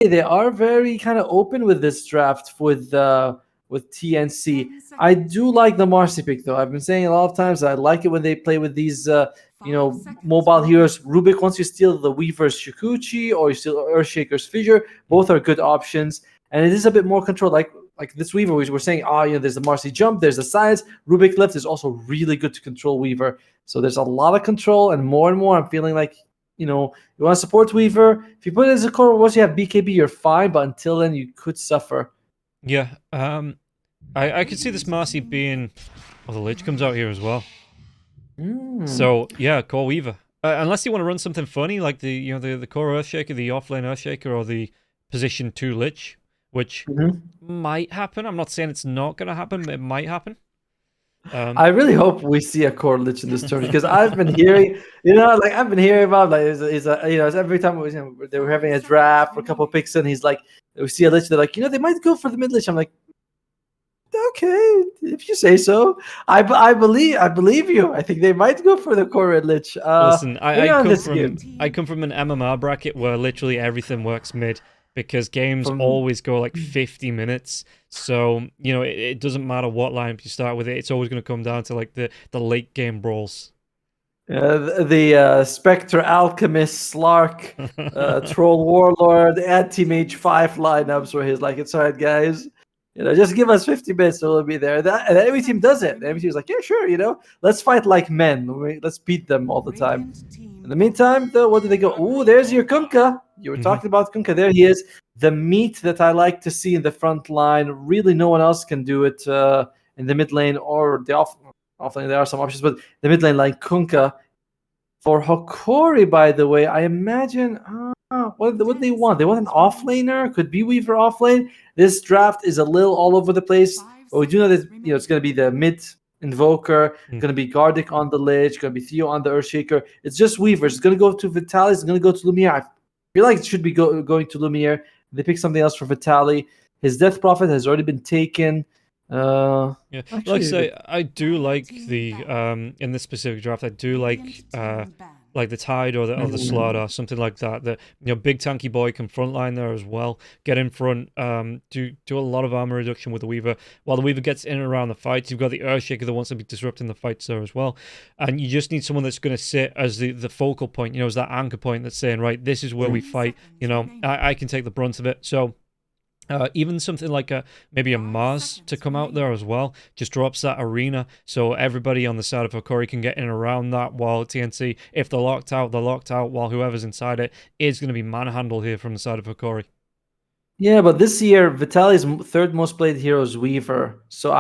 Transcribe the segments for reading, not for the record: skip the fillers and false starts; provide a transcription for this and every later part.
they are very kind of open with this draft with TNC. I do like the Marcy pick though. I've been saying a lot of times I like it when they play with these mobile heroes. Rubik, once you steal the Weaver's Shikuchi or you steal Earthshaker's Fissure, both are good options. And it is a bit more control. Like this Weaver, we were saying, there's the Marcy jump, there's the science. Rubik Lift is also really good to control Weaver. So there's a lot of control, and more I'm feeling like, you want to support Weaver. If you put it as a core, once you have BKB, you're fine, but until then, you could suffer. Yeah, I could see this Marcy being... Oh, the Lich comes out here as well. So, yeah, core Weaver. Unless you want to run something funny, like the core Earthshaker, the offlane Earthshaker, or the position 2 Lich, which might happen. I'm not saying it's not going to happen, but it might happen. I really hope we see a core Lich in this tournament, because I've been hearing, I've been hearing about, every time they were having a draft for a couple of picks, and he's like, we see a Lich, they're like, they might go for the mid Lich. I'm like, okay, if you say so. I believe you. I think they might go for the core red Lich. Listen, I come from an MMR bracket where literally everything works mid, because games always go like 50 minutes. So, it doesn't matter what lineup you start with. It's always going to come down to like the late game brawls. The Spectre Alchemist, Slark, Troll Warlord, Anti-Mage 5 lineups where he's like, it's alright, guys. Just give us 50 minutes, so we'll be there. And every team does it. Every team's like, yeah, sure, let's fight like men. Let's beat them all the time. In the meantime, though, what do they go? Ooh, there's your Kunkka. You were talking about Kunkka. There he is. The meat that I like to see in the front line. Really, no one else can do it in the mid lane or the off lane. There are some options, but the mid lane, like Kunkka. For Hokori, by the way, I imagine... what do they want? They want an offlaner? Could be Weaver offlane. This draft is a little all over the place, but we do know that it's going to be the mid Invoker, going to be Gardic on the Lich, going to be Theo on the Earthshaker. It's just Weaver. It's going to go to Vitaly. It's going to go to Lumiere. I feel like it should be going to Lumiere. They pick something else for Vitaly. His Death Prophet has already been taken. Yeah, actually, like I say, I do like the in this specific draft. I do like the Tide or the Slaughter, something like that. That big tanky boy can frontline there as well. Get in front, do a lot of armor reduction with the Weaver. While the Weaver gets in and around the fights, you've got the Earthshaker that wants to be disrupting the fights there as well. And you just need someone that's going to sit as the focal point, as that anchor point that's saying, right, this is where we fight. I can take the brunt of it. So. Even something like maybe a Mars to come out there as well just drops that arena, so everybody on the side of Hokori can get in and around that, while TNC, if they're locked out, while whoever's inside it is going to be manhandled here from the side of Hokori. Yeah, but this year Vitaly's third most played hero is Weaver, so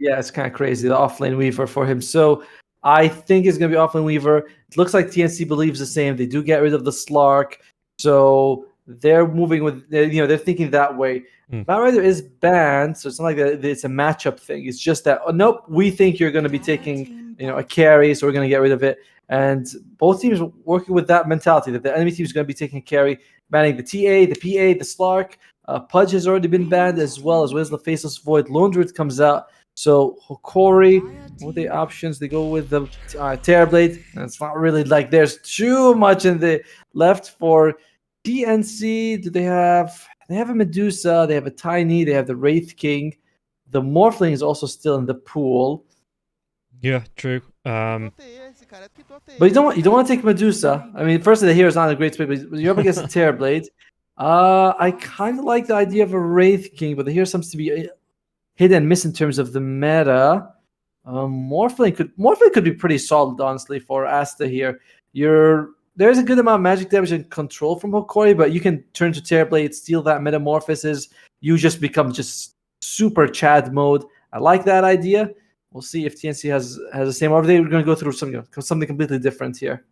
it's kind of crazy, the offlane Weaver for him. So I think it's going to be offlane Weaver. It looks like TNC believes the same. They do get rid of the Slark, so they're moving with, they're thinking that way. Batrider is banned, so it's not like it's a matchup thing. It's just that, nope, we think you're going to be taking, a carry, so we're going to get rid of it. And both teams are working with that mentality that the enemy team is going to be taking carry, banning the TA, the PA, the Slark. Pudge has already been banned, as well as the Faceless Void. Lone Druid comes out. So Hokori, what are the options? They go with the Terrorblade. And it's not really like there's too much in the left for TNC. Do they have a Medusa, they have a Tiny, they have the Wraith King. The Morphling is also still in the pool. Yeah, true. But you don't want to take Medusa. I mean, firstly, the hero is not a great split, but you're up against a Terrorblade. I kind of like the idea of a Wraith King, but the hero seems to be hit and miss in terms of the meta. Morphling could be pretty solid, honestly, for Asta here. There's a good amount of magic damage and control from Hokori, but you can turn to Terrorblade, steal that metamorphosis. You just become super Chad mode. I like that idea. We'll see if TNC has the same, or if they're going to go through something completely different here.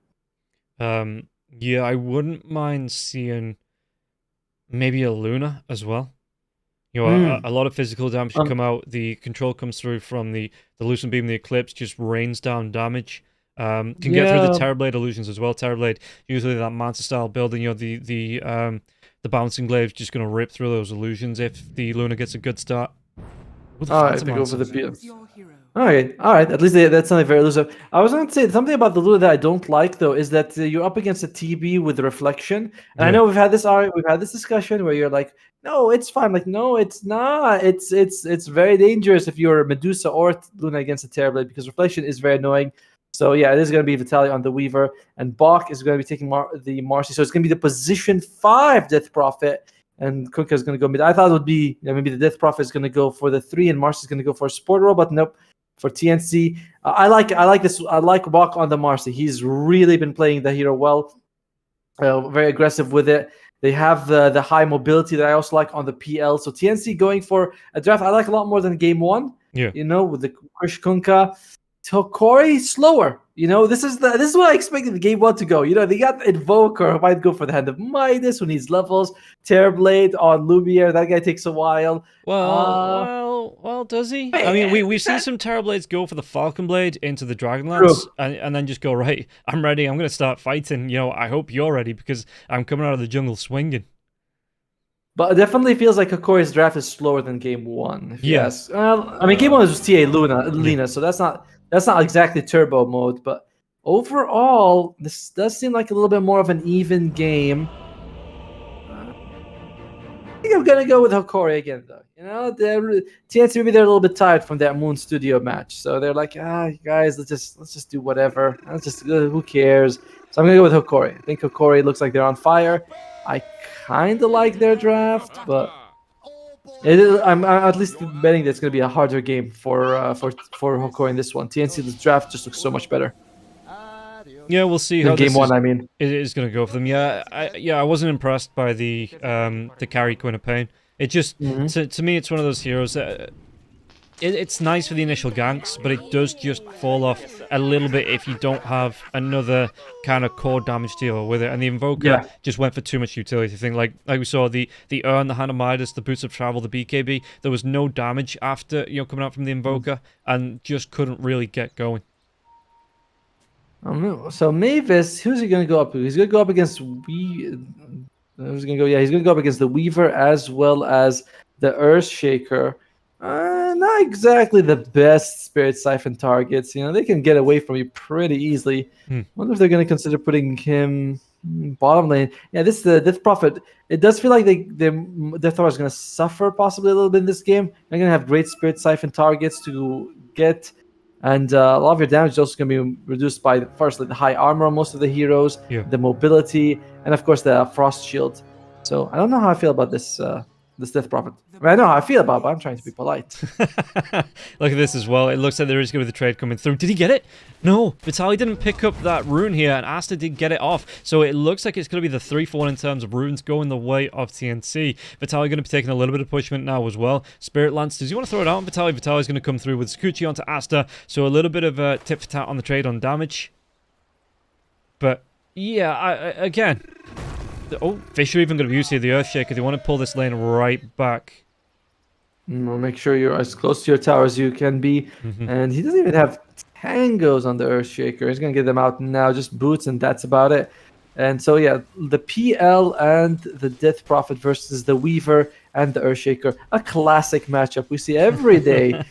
Yeah, I wouldn't mind seeing maybe a Luna as well. A lot of physical damage should come out. The control comes through from the Lucent Beam, the Eclipse, just rains down damage. Can get through the Terrorblade illusions as well. Terrorblade, usually that Manta style building, the bouncing glade's just going to rip through those illusions if the Luna gets a good start. Alright, they go for the All right, all right. At least that's something very elusive. I was going to say something about the Luna that I don't like though is that you're up against a TB with reflection, and I Yeah. know we've had this discussion where you're like, no, it's fine. Like, no, it's not. It's very dangerous if you're Medusa or Luna against a Terrorblade because reflection is very annoying. So yeah, it is going to be Vitaly on the Weaver, and Bach is going to be taking the Marcy. So it's going to be the position 5 Death Prophet. And Kunkka is going to go mid. I thought it would be maybe the Death Prophet is going to go for the 3, and Marcy is going to go for a Sport Roll, but nope. For TNC, I like this. I like Bach on the Marcy. He's really been playing the hero well, very aggressive with it. They have the high mobility that I also like on the PL. So TNC going for a draft I like a lot more than game 1. Yeah. You know, with the Krish Kunkka. Hokori slower. You know, this is what I expected the game 1 to go. You know, they got Invoker who might go for the Hand of Midas who needs levels. Terrorblade on Lumiere, that guy takes a while. Well, does he? I mean, we've seen some Terrorblades go for the Falcon Blade into the Dragonlance and then just go, right, I'm ready, I'm going to start fighting. You know, I hope you're ready because I'm coming out of the jungle swinging. But it definitely feels like Hokori's draft is slower than game 1. Yes. Well, I mean, game 1 was just TA Lena, so that's not exactly turbo mode. But overall, this does seem like a little bit more of an even game. I think I'm gonna go with Hokori again, though. You know, TNC maybe they're a little bit tired from that Moon Studio match, so they're like, guys, let's just do whatever. Who cares? So I'm gonna go with Hokori. I think Hokori looks like they're on fire. I kind of like their draft, but I'm at least betting that it's gonna be a harder game for Hokori in this one. TNC's draft just looks so much better. Yeah, we'll see how game 1. I mean, it is going to go for them. Yeah, I wasn't impressed by the carry Queen of Pain. It just to me, it's one of those heroes that it's nice for the initial ganks, but it does just fall off a little bit if you don't have another kind of core damage dealer with it. And the Invoker just went for too much utility thing. Like we saw the Urn, the Hand of Midas, the Boots of Travel, the BKB. There was no damage after coming out from the Invoker, and just couldn't really get going. So Mavis, who's he going to go up to? He's going to go up against Who's going to go? Yeah, he's going to go up against the Weaver as well as the Earthshaker. Not exactly the best Spirit Siphon targets. You know, they can get away from you pretty easily. Wonder if they're going to consider putting him bottom lane. Yeah, this is the Death Prophet. It does feel like the Death Prophet is going to suffer possibly a little bit in this game. They're going to have great Spirit Siphon targets to get. And a lot of your damage is also going to be reduced by, firstly, the high armor on most of the heroes, the mobility, and of course the Frost Shield. So I don't know how I feel about this Death Prophet. I mean, I know how I feel about it, but I'm trying to be polite. Look at this as well. It looks like there is going to be the trade coming through. Did he get it? No. Vitaly didn't pick up that rune here, and Asta did get it off. So it looks like it's going to be the 3-for-1 in terms of runes going the way of TNC. Vitaly going to be taking a little bit of pushment now as well. Spirit Lance, does he want to throw it out on Vitaly? Vitaly's going to come through with Sakuchi onto Asta. So a little bit of a tit for tat on the trade on damage. But yeah, again... Oh, Fish are even going to use here the Earthshaker. They want to pull this lane right back. Make sure you're as close to your tower as you can be. And he doesn't even have tangos on the Earthshaker. He's going to get them out now, just boots, and that's about it. And so, yeah, the PL and the Death Prophet versus the Weaver and the Earthshaker. A classic matchup we see every day,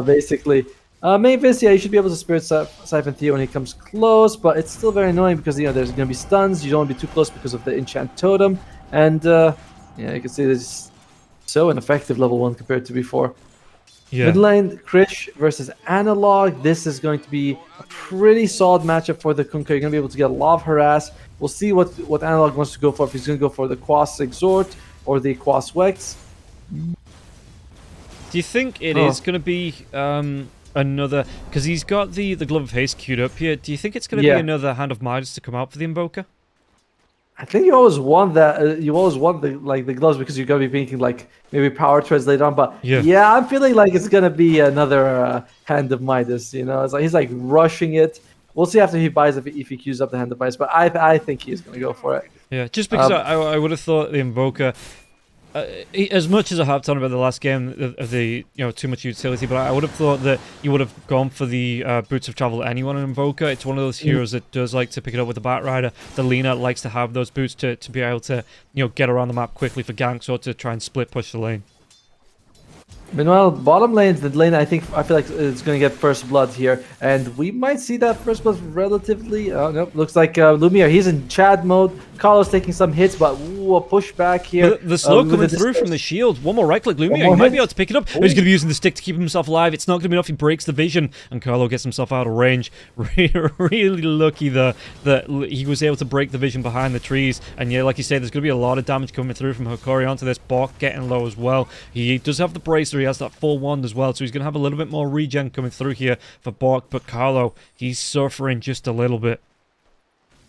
basically. Mavis, yeah, you should be able to Spirit Siphon Theo when he comes close, but it's still very annoying because, there's going to be stuns. You don't want to be too close because of the Enchant Totem. And, yeah, you can see it's so ineffective level 1 compared to before. Mid lane, Krish versus Analog. This is going to be a pretty solid matchup for the Kunkka. You're going to be able to get a lot of harass. We'll see what Analog wants to go for. If he's going to go for the Quas Exhort or the Quas Wex. Do you think it is going to be... another, because he's got the Glove of Haste queued up here. Do you think it's going to be another Hand of Midas to come out for the Invoker? I think you always want that. You always want the gloves because you're gonna be making maybe power treads later on. But yeah, I'm feeling like it's gonna be another Hand of Midas. You know, it's like he's rushing it. We'll see after he buys if he queues up the Hand of Midas. But I think he's gonna go for it. Yeah, just because I would have thought the Invoker. As much as I harped on about the last game of the too much utility, but I would have thought that you would have gone for the Boots of Travel anyone in Invoker. It's one of those heroes that does like to pick it up with the Bat Rider. The Lena likes to have those boots to be able to get around the map quickly for ganks or to try and split push the lane. Meanwhile, bottom lane, the lane I feel like it's going to get first blood here, and we might see that first blood relatively. Nope, looks like Lumiere, he's in Chad mode. Carlos taking some hits, but ooh, a push back here. The slow coming through from the shield. One more right click, Lumiere. He might be able to pick it up. Ooh. He's going to be using the stick to keep himself alive. It's not going to be enough. He breaks the vision, and Carlo gets himself out of range. Really lucky that he was able to break the vision behind the trees. And yeah, like you say, there's going to be a lot of damage coming through from Hokori onto this. Bok getting low as well. He does have the bracer. He has that full wand as well, so he's going to have a little bit more regen coming through here for Bok. But Carlo, he's suffering just a little bit.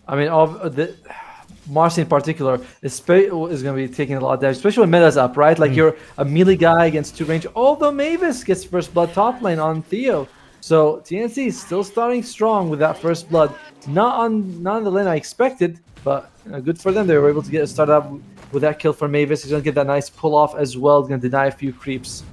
I mean, Marcy in particular is going to be taking a lot of damage, especially when meta's up, right? Like you're a melee guy against 2 range. Although Mavis gets first blood top lane on Theo. So TNC is still starting strong with that first blood. Not on the lane I expected, but good for them. They were able to get started up with that kill for Mavis. He's going to get that nice pull off as well. He's going to deny a few creeps.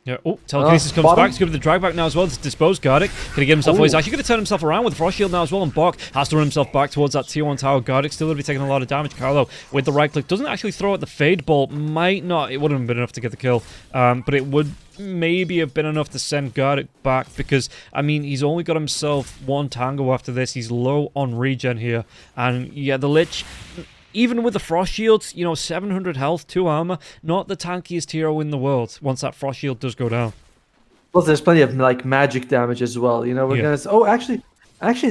Yeah. Oh, telekinesis comes back. He's going to the drag back now as well. It's disposed Gardic. Can he get himself away? He's actually going to turn himself around with Frost Shield now as well. And Bok has to run himself back towards that Tier 1 tower. Gardic still going to be taking a lot of damage. Carlo with the right click doesn't actually throw out the Fade Bolt. Might not. It wouldn't have been enough to get the kill. But it would maybe have been enough to send Gardic back because, I mean, he's only got himself 1 tango after this. He's low on regen here. And yeah, the Lich, even with the Frost Shields, you know, 700 health, 2 armor, not the tankiest hero in the world once that Frost Shield does go down. Plus, there's plenty of like magic damage as well. You know, we're gonna. Oh, actually,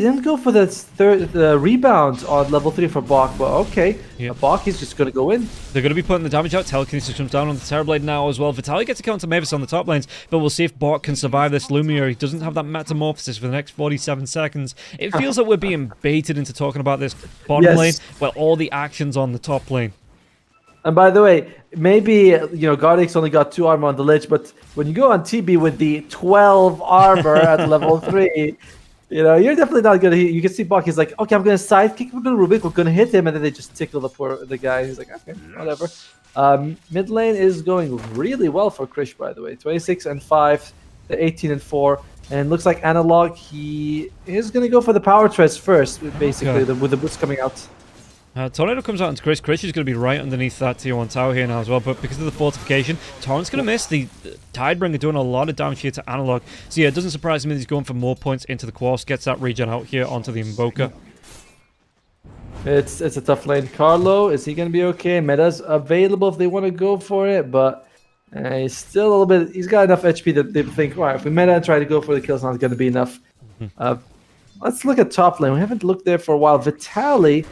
didn't go for the rebound on level 3 for Bok, but okay. Yeah. Bok is just gonna go in. They're gonna be putting the damage out. Telekinesis comes down on the Terrorblade now as well. Vitaly gets a counter Mavis on the top lanes, but we'll see if Bok can survive this. Lumiere, he doesn't have that metamorphosis for the next 47 seconds. It feels like we're being baited into talking about this bottom lane, while all the action's on the top lane. And by the way, maybe, you know, Gardic's only got 2 armor on the Lich, but when you go on TB with the 12 armor at level 3, you know, you're definitely not gonna. You can see Bok, he's like, okay, I'm gonna sidekick with Rubik, we're gonna hit him, and then they just tickle the guy. He's like, okay, whatever. Mid lane is going really well for Krish, by the way. 26 and 5, the 18 and 4. And looks like Analog, he is gonna go for the power treads first, basically, with the boots coming out. Tornado comes out into Krish. Krish is going to be right underneath that Tier 1 tower here now as well, but because of the fortification, Torrent's going to miss. The Tidebringer doing a lot of damage here to Analog. So yeah, it doesn't surprise me that he's going for more points into the Quartz, gets that regen out here onto the Invoker. It's a tough lane. Carlo, is he going to be okay? Meta's available if they want to go for it, but he's still a little bit... He's got enough HP that they think, all right, if we meta and try to go for the kill, it's not going to be enough. Let's look at top lane. We haven't looked there for a while. Vitaly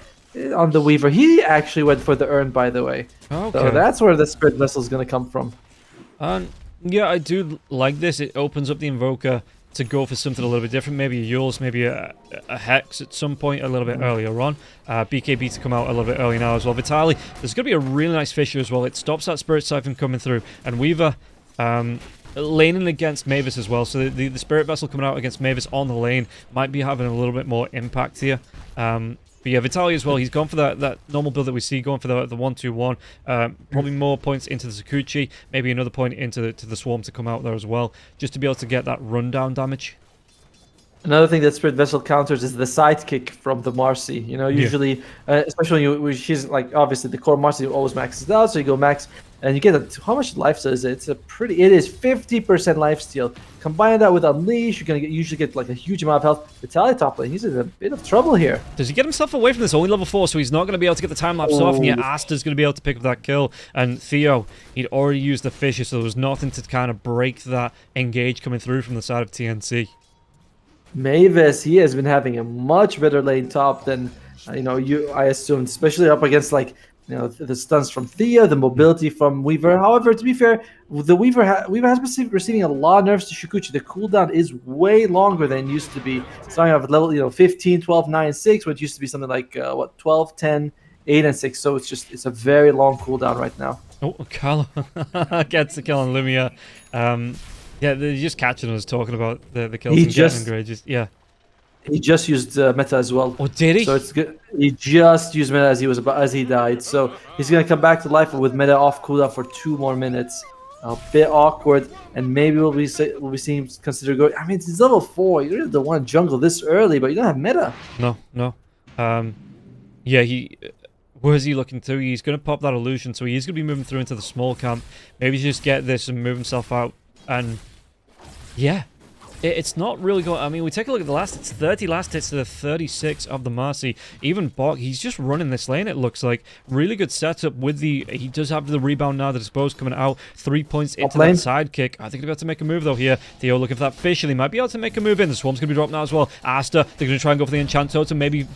on the Weaver, he actually went for the urn, by the way. Okay. So that's where the Spirit Vessel is going to come from. Yeah, I do like this. It opens up the Invoker to go for something a little bit different. Maybe a Yules, maybe a Hex at some point a little bit earlier on. BKB to come out a little bit early now as well. Vitaly, there's going to be a really nice Fissure as well. It stops that Spirit Siphon coming through. And Weaver laning against Mavis as well. So the Spirit Vessel coming out against Mavis on the lane might be having a little bit more impact here. But yeah, Vitaly as well, he's gone for that normal build that we see, going for the 1-2-1. Probably more points into the Sakuchi, maybe another point into the Swarm to come out there as well, just to be able to get that rundown damage. Another thing that Spirit Vessel counters is the sidekick from the Marcy. You know, usually, especially when she's like, obviously the core Marcy always maxes out, so you go max, and you get how much life is it? It is 50% life steal. Combine that with Unleash, you're gonna usually get like a huge amount of health. Vitaly top lane, he's in a bit of trouble here. Does he get himself away from this? Only level 4, so he's not going to be able to get the time lapse off, and yet Asta's going to be able to pick up that kill. And Theo, he'd already used the Fissure, so there was nothing to kind of break that engage coming through from the side of TNC. Mavis, he has been having a much better lane top than I assumed, especially up against like the stuns from Thea, the mobility from Weaver. However, to be fair, the Weaver has been receiving a lot of nerfs to Shukuchi. The cooldown is way longer than it used to be. Starting off at level 15, 12, 9, 6, what used to be something like 12, 10, 8, and 6. So it's a very long cooldown right now. Oh, Carlo gets the kill on Lumia. Yeah, they're just catching us talking about the kills and getting engages. Yeah. He just used meta as well. Oh, did he? So it's good. He just used meta as he died. So he's gonna come back to life with meta off cooldown for 2 more minutes. A bit awkward, and maybe we'll be seeing him consider going. I mean, it's level 4. You don't want to jungle this early, but you don't have meta. No. Yeah, where's he looking to? He's gonna pop that illusion, so he is gonna be moving through into the small camp. Maybe just get this and move himself out And yeah, it's not really going. I mean, we take a look at the last. It's 30 last hits to the 36 of the Marcy. Even Bok, he's just running this lane. It looks like really good setup with the. He does have the rebound now. The dispose coming out. 3 points into that side kick. I think they're about to make a move though here. Theo looking for that fish, and he might be able to make a move in. The swarm's gonna be dropped now as well. Asta, they're gonna try and go for the enchant totem. Maybe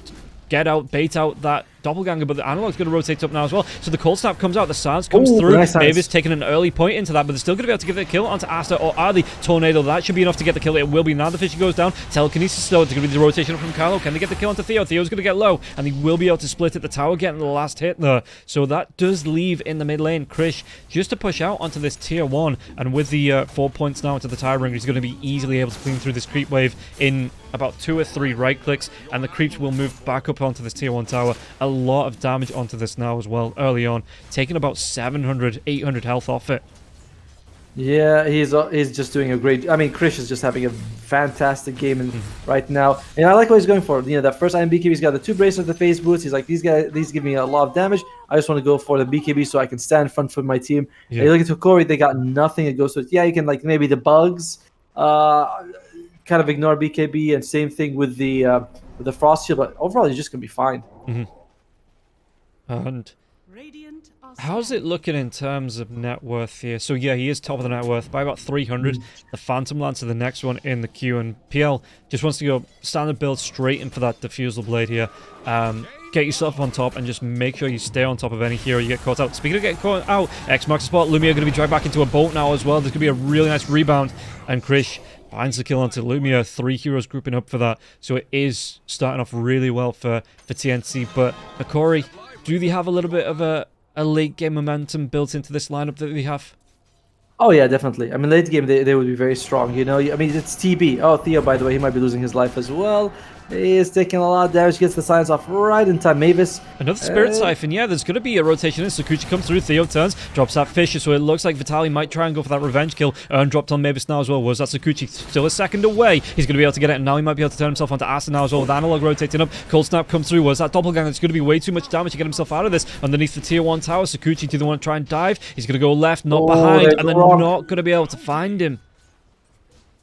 get out, bait out that doppelganger, but the analog's going to rotate up now as well. So the cold snap comes out, the silence comes through. Nice Mavis taking an early point into that, but they're still going to be able to give the kill onto Asta or are the tornado. That should be enough to get the kill. It will be now. The fishy goes down. Telekinesis slow. It's going to be the rotation from Carlo. Can they get the kill onto Theo? Theo's going to get low, and he will be able to split at the tower, getting the last hit there. So that does leave in the mid lane Krish just to push out onto this tier 1, and with the 4 points now into the tire ring, he's going to be easily able to clean through this creep wave in about 2 or 3 right clicks, and the creeps will move back up onto this tier 1 tower. A lot of damage onto this now as well early on, taking about 700 800 health off it. Yeah, he's just doing a great. I mean, Krish is just having a fantastic game right now, and I like what he's going for. You know, that first item BKB, he's got the 2 bracelets, the phase boots. He's like, these give me a lot of damage. I just want to go for the BKB so I can stand in front for my team. Yeah. And you look at Hokori, they got nothing. It goes to it. Yeah, you can like maybe the bugs, kind of ignore BKB, and same thing with the frost shield. But overall, you're just gonna be fine. And how's it looking in terms of net worth here? So yeah, he is top of the net worth by about 300. The Phantom Lancer, the next one in the queue, and PL just wants to go standard build straight in for that Diffusal Blade here. Get yourself on top and just make sure you stay on top of any hero you get caught out. Speaking of getting caught out, X marks the spot. Lumia going to be dragged back into a boat now as well. There's going to be a really nice rebound, and Krish finds the kill onto Lumia. 3 heroes grouping up for that, so it is starting off really well for TNC. But Hokori, do they have a little bit of a late game momentum built into this lineup that they have? Oh yeah, definitely. I mean, late game they would be very strong. You know, I mean, it's TB. Oh, Theo, by the way, he might be losing his life as well. He is taking a lot of damage, gets the silence off right in time. Mavis. Another Spirit Siphon, yeah, there's going to be a rotation in. Sakuchi comes through, Theo turns, drops that Fisher, so it looks like Vitaly might try and go for that revenge kill. Dropped on Mavis now as well. Was that Sakuchi? Still a second away. He's going to be able to get it, and now he might be able to turn himself onto Asta now as well, with Analog rotating up. Cold Snap comes through. Was that Doppelganger? It's going to be way too much damage to get himself out of this. Underneath the tier 1 tower, Sakuchi, do they want to try and dive? He's going to go left, not behind, and they're not going to be able to find him.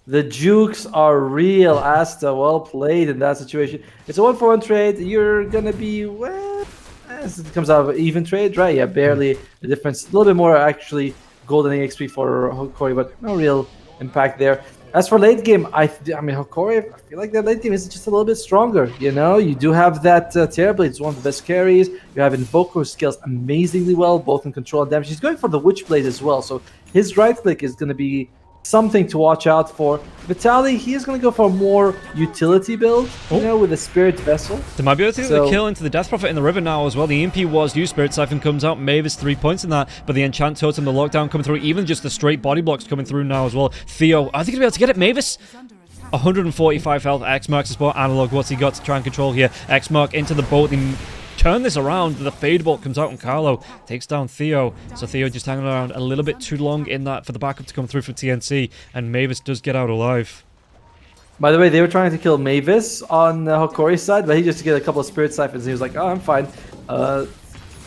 The jukes are real. Asta, well played in that situation. It's a 1-for-1 trade. You're gonna be, well, it comes out of an even trade, right? Yeah, barely a difference. A little bit more actually golden XP for Hokori, but no real impact there. As for late game, I mean Hokori, I feel like that late game is just a little bit stronger. You know, you do have that Terror Blade, it's one of the best carries. You have Invoker, who scales amazingly well, both in control and damage. He's going for the Witch Blade as well, so his right click is going to be something to watch out for. Vitaly, he is going to go for a more utility build, you know, with a Spirit Vessel. They might be able to get the kill into the Death Prophet in the river now as well. The EMP was used, Spirit Siphon comes out, Mavis 3 points in that, but the Enchant Totem, the Lockdown coming through, even just the straight body blocks coming through now as well. Theo, are they going to be able to get it? Mavis? 145 health, X marks the spot. Analog, what's he got to try and control here? X mark into the boat, and turn this around. The Fade Bolt comes out, and Carlo takes down Theo. So Theo just hanging around a little bit too long in that for the backup to come through for TNC, and Mavis does get out alive. By the way, they were trying to kill Mavis on Hokori's side, but he just get a couple of Spirit Siphons, and he was like, oh, I'm fine.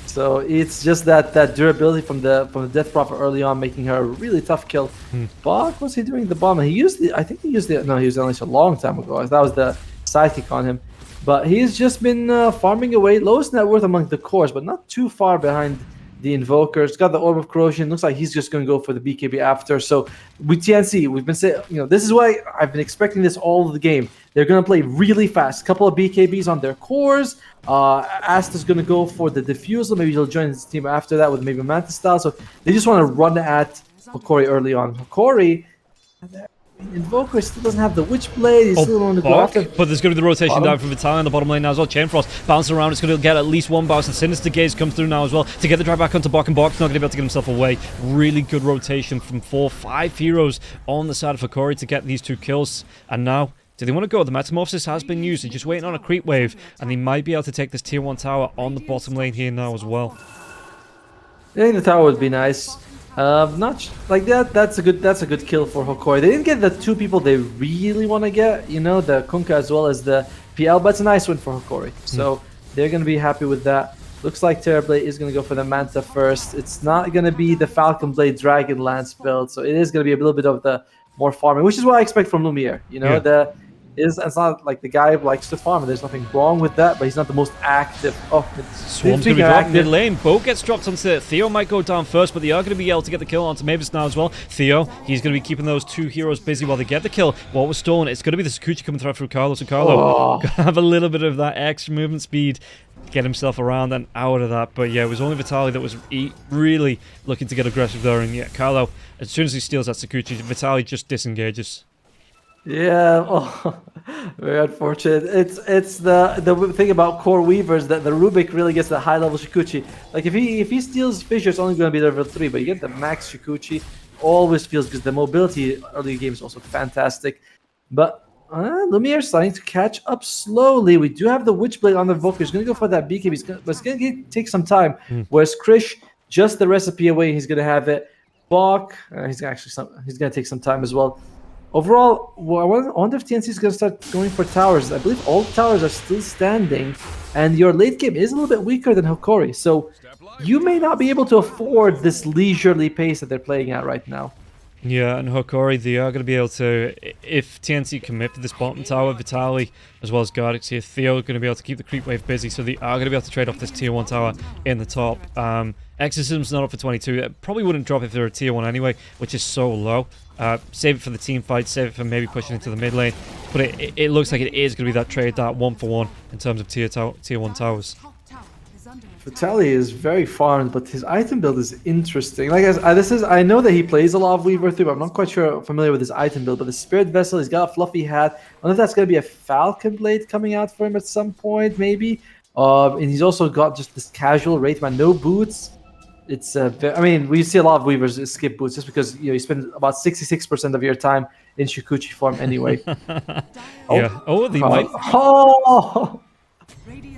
So it's just that durability from the Death Prophet early on, making her a really tough kill. Bok, what's he doing? The bomb. I think he used the, no, he was unleashed a long time ago. That was the sidekick on him. But he's just been farming away. Lowest net worth among the cores, but not too far behind the Invokers. Got the Orb of Corrosion. Looks like he's just going to go for the BKB after. So with TNC, we've been saying, you know, this is why I've been expecting this all of the game. They're going to play really fast. Couple of BKBs on their cores. Asta's going to go for the Diffusal. Maybe he'll join his team after that with maybe Mantis style. So they just want to run at Hokori early on. Hokori, Invoker still doesn't have the Witch Blade. He's still on the go after. But there's going to be the rotation down from Vitaly on the bottom lane now as well. Chain Frost bouncing around. It's going to get at least one bounce. And Sinister Gaze comes through now as well to get the drive back onto Bok. And Bok's not going to be able to get himself away. Really good rotation from 4-5 heroes on the side of Hokori to get these 2 kills. And now, do they want to go? The Metamorphosis has been used. They're just waiting on a creep wave. And they might be able to take this tier 1 tower on the bottom lane here now as well. I think the tower would be nice. Not like that. That's a good kill for Hokori. They didn't get the 2 people they really want to get. You know, the Kunkka as well as the PL, but it's a nice win for Hokori. So they're gonna be happy with that. Looks like Terrorblade is going to go for the Manta first. It's not going to be the Falcon Blade Dragon Lance build, so it is going to be a little bit of the more farming, which is what I expect from Lumiere. You know, it's not like the guy who likes to farm, and there's nothing wrong with that, but he's not the most active. Oh, Swarm's going to be dropped mid lane. Boat gets dropped onto Theo. Might go down first, but they are going to be able to get the kill onto Mavis now as well. Theo, he's going to be keeping those two heroes busy while they get the kill. What was stolen? It's going to be the Sakuchi coming through Carlos, and Carlo have a little bit of that extra movement speed to get himself around and out of that. But yeah, it was only Vitaly that was really looking to get aggressive there, and yeah, Carlo, as soon as he steals that Sakuchi, Vitaly just disengages. Yeah, very unfortunate. It's the thing about core weavers that the Rubik really gets the high level Shikuchi. Like if he steals Fissure, it's only going to be level 3, but you get the max Shikuchi, always feels because the mobility early game is also fantastic. But Lumiere is starting to catch up slowly. We do have the Witchblade on the Volker. He's going to go for that BKB, but it's going to take some time. Whereas Krish, just the recipe away, he's going to have it. Bok, he's going to take some time as well. Overall, I wonder if TNC is going to start going for towers. I believe all the towers are still standing, and your late game is a little bit weaker than Hokori, so you may not be able to afford this leisurely pace that they're playing at right now. Yeah, and Hokori, they are going to be able to, if TNC commit to this bottom tower, Vitaly, as well as Gardix here, Theo are going to be able to keep the creep wave busy, so they are going to be able to trade off this tier 1 tower in the top. Exorcism's not up for 22. It probably wouldn't drop if they're a tier 1 anyway, which is so low. Save it for the team fight, save it for maybe pushing into the mid lane. But it looks like it is going to be that trade, that 1-for-1 in terms of tier 1 towers. Vitaly is very farmed, but his item build is interesting. Like I know that he plays a lot of Weaver 3, but I'm not quite familiar with his item build. But the Spirit Vessel, he's got a fluffy hat. I don't know if that's going to be a Falcon Blade coming out for him at some point, maybe. And he's also got just this casual Wraithman, no boots. It's I mean, we see a lot of Weavers skip boots just because you spend about 66% of your time in Shikuchi form anyway. Yeah. Oh, they might. Oh!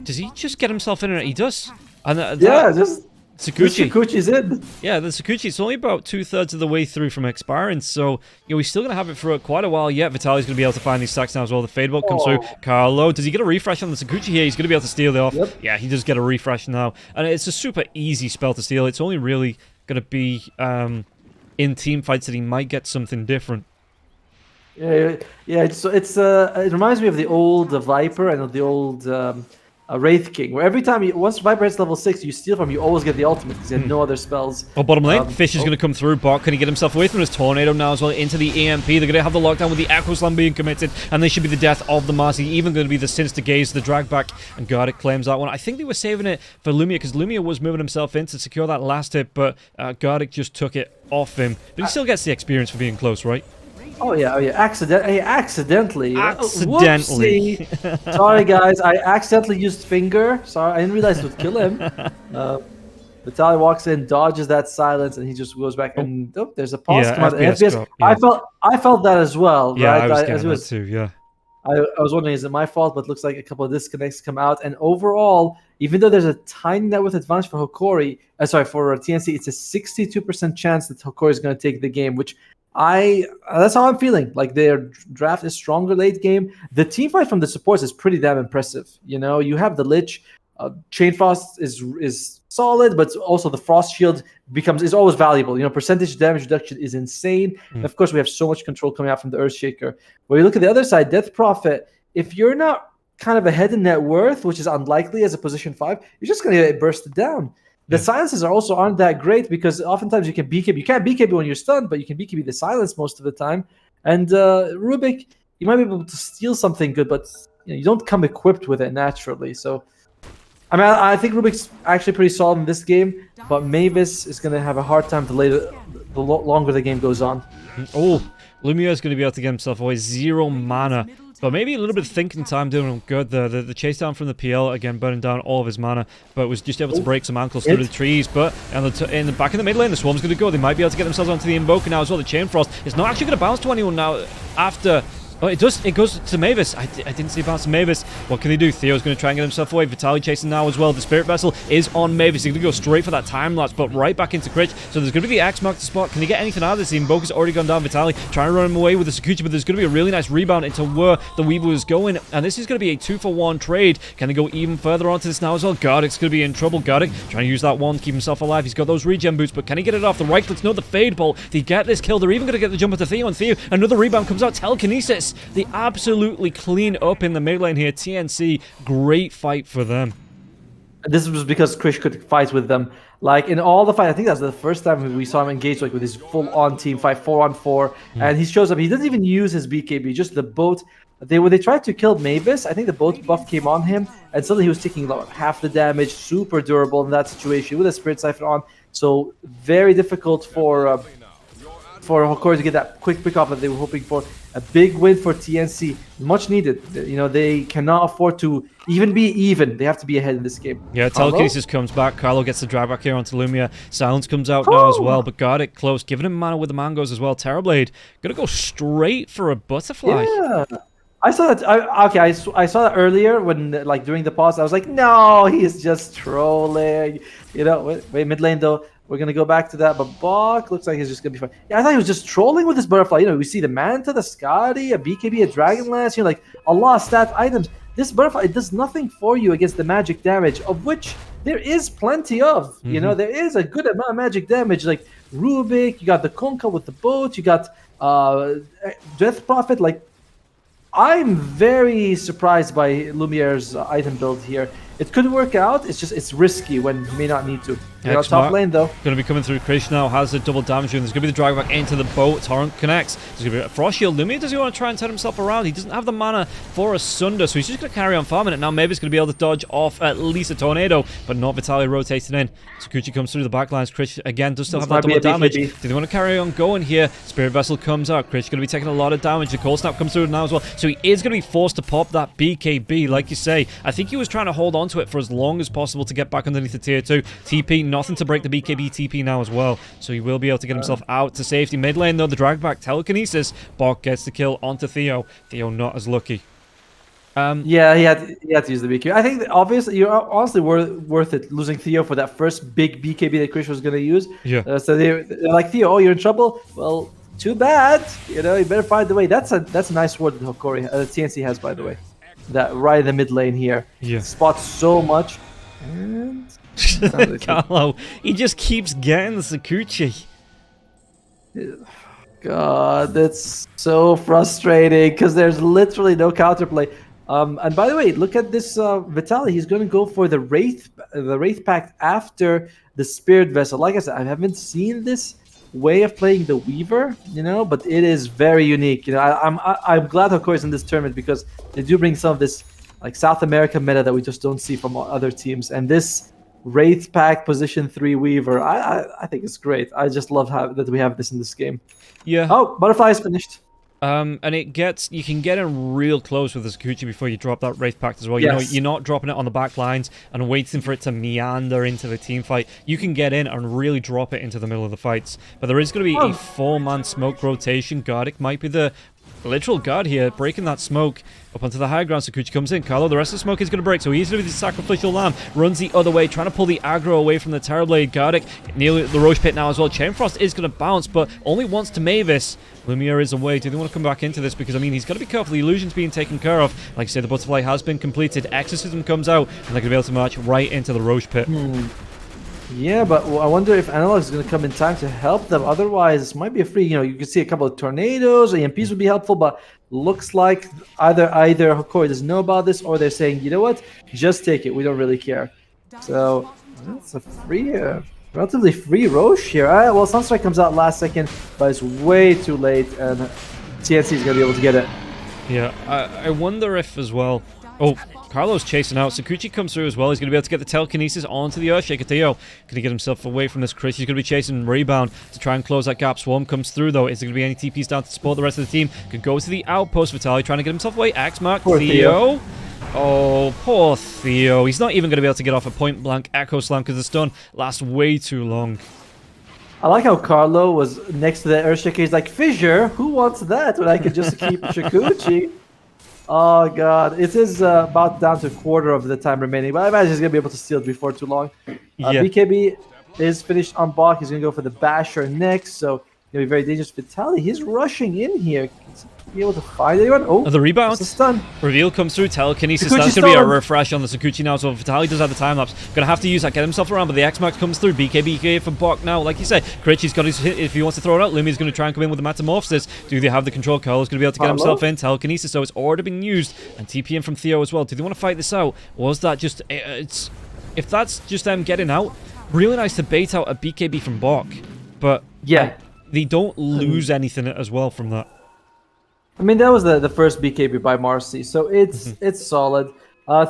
Does he just get himself in? He does. And yeah, just Sakuchi. Sakuchi's in. Yeah, the Sakuchi, it's only about 2/3 of the way through from expiring, so we're still going to have it for quite a while yet. Vitaly's going to be able to find these stacks now as well. The Fade Bolt comes through. Carlo, does he get a refresh on the Sakuchi here? He's going to be able to steal it off. Yep. Yeah, he does get a refresh now. And it's a super easy spell to steal. It's only really going to be in team fights that he might get something different. Yeah. It reminds me of the old Viper and of the old Wraith King, where every time once Viper hits level 6, you steal from him, you always get the ultimate because you have no other spells. Oh, bottom lane, Fish is going to come through. Bot, can he get himself away from his Tornado now as well into the EMP? They're going to have the lockdown with the Echo Slam being committed, and they should be the death of the Marcy, even going to be the Sinister Gaze, the drag back, and Gardic claims that one. I think they were saving it for Lumia because Lumia was moving himself in to secure that last hit, but Gardic just took it off him. But he still gets the experience for being close, right? Oh yeah, accidentally. Accidentally. Sorry guys, I accidentally used finger. Sorry, I didn't realize it would kill him. Vitaly walks in, dodges that silence, and he just goes back. And there's a pause come out. FPS drop, yeah. I felt that as well. Yeah, right? I was getting that too. Yeah. I was wondering, is it my fault? But it looks like a couple of disconnects come out. And overall, even though there's a tiny net worth advantage for Hokori, for TNC, it's a 62% chance that Hokori is going to take the game, which that's how I'm feeling. Like their draft is stronger late game. The team fight from the supports is pretty damn impressive. You know, you have the Lich, Chain Frost is solid, but also the Frost Shield is always valuable. You know, percentage damage reduction is insane. And of course, we have so much control coming out from the Earthshaker. When you look at the other side, Death Prophet, if you're not kind of ahead in net worth, which is unlikely as a position 5, you're just going to get bursted down. The silences aren't that great because oftentimes you can BKB. You can't BKB when you're stunned, but you can BKB the silence most of the time. And Rubik, you might be able to steal something good, but you don't come equipped with it naturally. So, I mean, I think Rubik's actually pretty solid in this game, but Mavis is going to have a hard time the longer the game goes on. Oh, Lumia is going to be able to get himself away. 0 mana. But maybe a little bit of thinking time doing him good. The chase down from the PL, again, burning down all of his mana, but was just able to break some ankles through the trees. But in the back in the mid lane, the Swarm's going to go. They might be able to get themselves onto the Invoker now as well. The Chain Frost is not actually going to bounce to anyone now after Oh, it does. It goes to Mavis. I didn't see bounce to Mavis. What can he do? Theo's going to try and get himself away. Vitaly chasing now as well. The Spirit Vessel is on Mavis. He's going to go straight for that time lapse, but right back into Critch. So there's going to be the X mark to spot. Can he get anything out of this? The Invoker's already gone down. Vitaly trying to run him away with the Sakuchi, but there's going to be a really nice rebound into where the Weaver was going. And this is going to be a 2-for-1 trade. Can they go even further onto this now as well? Gardic's going to be in trouble. Gardic trying to use that one to keep himself alive. He's got those regen boots, but can he get it off? The right clicks, no, the Fade Bolt. They get this kill. They're even going to get the jump onto Theo, and Theo, another rebound comes out. Telekinesis. The absolutely clean up in the mid lane here. TNC, great fight for them. This was because Krish could fight with them. Like in all the fight, I think that's the first time we saw him engage like with his full-on team fight, 4-on-4, and he shows up. He doesn't even use his BKB, just the boat. When they tried to kill Mavis, I think the boat buff came on him, and suddenly he was taking like half the damage. Super durable in that situation with a Spirit Siphon on. So very difficult for Hokori to get that quick pick off that they were hoping for. A big win for TNC, much needed. You know, they cannot afford to even be even. They have to be ahead in this game. Yeah, Telekinesis comes back. Carlo gets the drag back here onto Lumia. Silence comes out now as well, but got it close. Giving him mana with the mangoes as well. Terrorblade gonna go straight for a butterfly. Yeah. I saw that. I saw that earlier when, like, during the pause. I was like, no, he's just trolling. You know, wait, mid lane though. We're gonna go back to that, but Bok looks like he's just gonna be fine. Yeah, I thought he was just trolling with this butterfly. You know, we see the Manta, the Scotty, a BKB, a Dragon Lance. You know, like a lot of stat items. This butterfly, it does nothing for you against the magic damage, of which there is plenty of. You know, there is a good amount of magic damage. Like Rubik, you got the Konka with the boat, you got Death Prophet. Like, I'm very surprised by Lumiere's item build here. It could work out. It's just it's risky when you may not need to. Top lane though. Going to be coming through. Krish now has a double damage and there's going to be the drag back into the boat. Torrent connects. There's going to be a Frost Shield. Lumia, does he want to try and turn himself around? He doesn't have the mana for a Sunder, so he's just going to carry on farming it. Now Mavis going to be able to dodge off at least a Tornado, but not Vitaly rotating in. Sakuchi comes through the backlines. Krish again does still have that double damage. Do they want to carry on going here? Spirit Vessel comes out. Krish going to be taking a lot of damage. The Cold Snap comes through now as well, so he is going to be forced to pop that BKB, like you say. I think he was trying to hold on to it for as long as possible to get back underneath the tier 2. TP, nothing to break the BKB TP now as well, so he will be able to get himself out to safety. Mid lane though, the drag back Telekinesis. Bok gets the kill onto Theo. Theo not as lucky. Yeah, he had to use the BKB. I think that obviously you're honestly worth it losing Theo for that first big BKB that Krish was going to use. Yeah. So they're like, Theo, oh, you're in trouble. Well, too bad. You know, you better find the way. That's a nice word that Hokori TNC has, by the way. That right in the mid lane here. Yeah. Spots so much. And Carlo, he just keeps getting the Sakuchi. God, that's so frustrating because there's literally no counterplay. And by the way, look at this Vitaly. He's going to go for the Wraith Pact after the Spirit Vessel. Like I said, I haven't seen this way of playing the Weaver, you know, but it is very unique. You know, I'm glad Hokori's in this tournament because they do bring some of this like South American meta that we just don't see from other teams. And this Wraith Pact position 3 Weaver, I think it's great. I just love that we have this in this game. Yeah. Oh, Butterfly is finished. And you can get in real close with the Sakuchi before you drop that Wraith Pact as well. Yes. You know, you're not dropping it on the back lines and waiting for it to meander into the team fight. You can get in and really drop it into the middle of the fights. But there is going to be a 4-man smoke rotation. Gardic might be the literal guard here, breaking that smoke up onto the high ground. Sakuchi comes in. Carlo, the rest of the smoke is going to break, so he's going to be the sacrificial lamb. Runs the other way, trying to pull the aggro away from the Terrorblade. Gardic near the Roche Pit now as well. Chainfrost is going to bounce, but only once to Mavis. Lumia is away. Do they want to come back into this? Because, I mean, he's got to be careful. The illusion's being taken care of. Like I said, the butterfly has been completed. Exorcism comes out, and they're going to be able to march right into the Roche Pit. Yeah, but I wonder if Analog is going to come in time to help them. Otherwise, this might be a free. You know, you could see a couple of tornadoes. EMPs would be helpful, but looks like either Hokori doesn't know about this, or they're saying, you know what, just take it. We don't really care. So it's a free, relatively free Roche here. Well, Sunstrike comes out last second, but it's way too late, and TNC is going to be able to get it. Yeah, I wonder if as well. Oh, Carlo's chasing out. Sakuchi comes through as well. He's going to be able to get the telekinesis onto the Earthshaker. Theo going to get himself away from this Chris. He's going to be chasing Rebound to try and close that gap. Swarm comes through though. Is there going to be any TPs down to support the rest of the team? Could go to the outpost. Vitaly trying to get himself away. Axe mark. Theo. Oh, poor Theo. He's not even going to be able to get off a point blank Echo Slam because the stun lasts way too long. I like how Carlo was next to the Earthshaker. He's like, Fissure, who wants that when I could just keep Shikuchi? Oh god, it is about down to a quarter of the time remaining, but I imagine he's gonna be able to steal it before too long. Yeah. BKB is finished on block. He's gonna go for the Basher next, so gonna be very dangerous. Vitaly, he's rushing in here. Be able to find anyone? Oh, the rebound. The stun. Reveal comes through. Telekinesis. Sakuchi That's going to be a stolen. refresh on the Sakuchi now. So Vitaly does have the time lapse. Going to have to use that, get himself around. But the X-Max comes through. BKB for Bok now. Like you said, Krejci's got his hit. If he wants to throw it out, Lumia's going to try and come in with the Metamorphosis. Do they have the control? Carlo's going to be able to get himself in. Telekinesis, so it's already been used. And TP in from Theo as well. Do they want to fight this out? Or was that just... if that's just them getting out, really nice to bait out a BKB from Bok. But yeah, they don't lose anything as well from that. I mean, that was the first BKB by Marcy, so it's solid.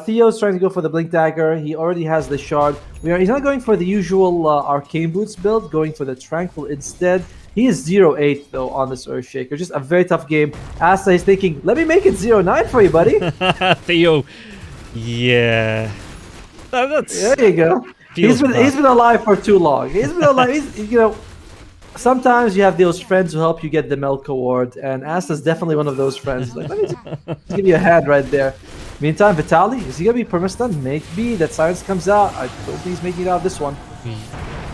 Theo's trying to go for the Blink Dagger. He already has the Shard. He's not going for the usual Arcane Boots build, going for the Tranquil instead. He is 0-8, though, on this Earthshaker. Just a very tough game. Asta is thinking, let me make it 0-9 for you, buddy. Theo. Yeah. There you go. He's been alive for too long. He's been alive. Sometimes you have those friends who help you get the Melk Award, and Asta's definitely one of those friends. Like, let me just give you a hand right there. Meantime, Vitaly, is he going to be perma-stunned? Maybe. That silence comes out. I don't think he's making it out of this one.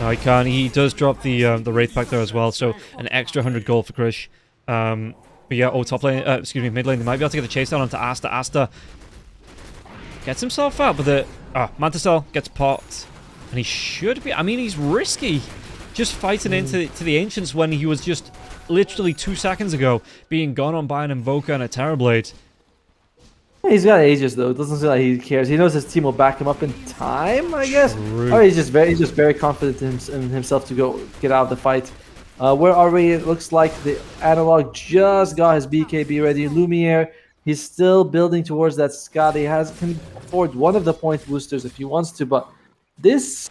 No, he can't. He does drop the Wraith back there as well, so an extra 100 gold for Krish. But yeah, top lane, mid lane, they might be able to get the chase down onto Asta. Asta gets himself out, but the Manticell gets popped. And he should be, I mean, he's risky. Just fighting into the Ancients when he was just literally 2 seconds ago being gone on by an Invoker and a Terrorblade. He's got Aegis though. It doesn't seem like he cares. He knows his team will back him up in time, I guess. True. Or he's just very confident in himself to go get out of the fight. Where are we? It looks like the Analog just got his BKB ready. Lumiere, he's still building towards that Scott. He can afford one of the point boosters if he wants to, but this...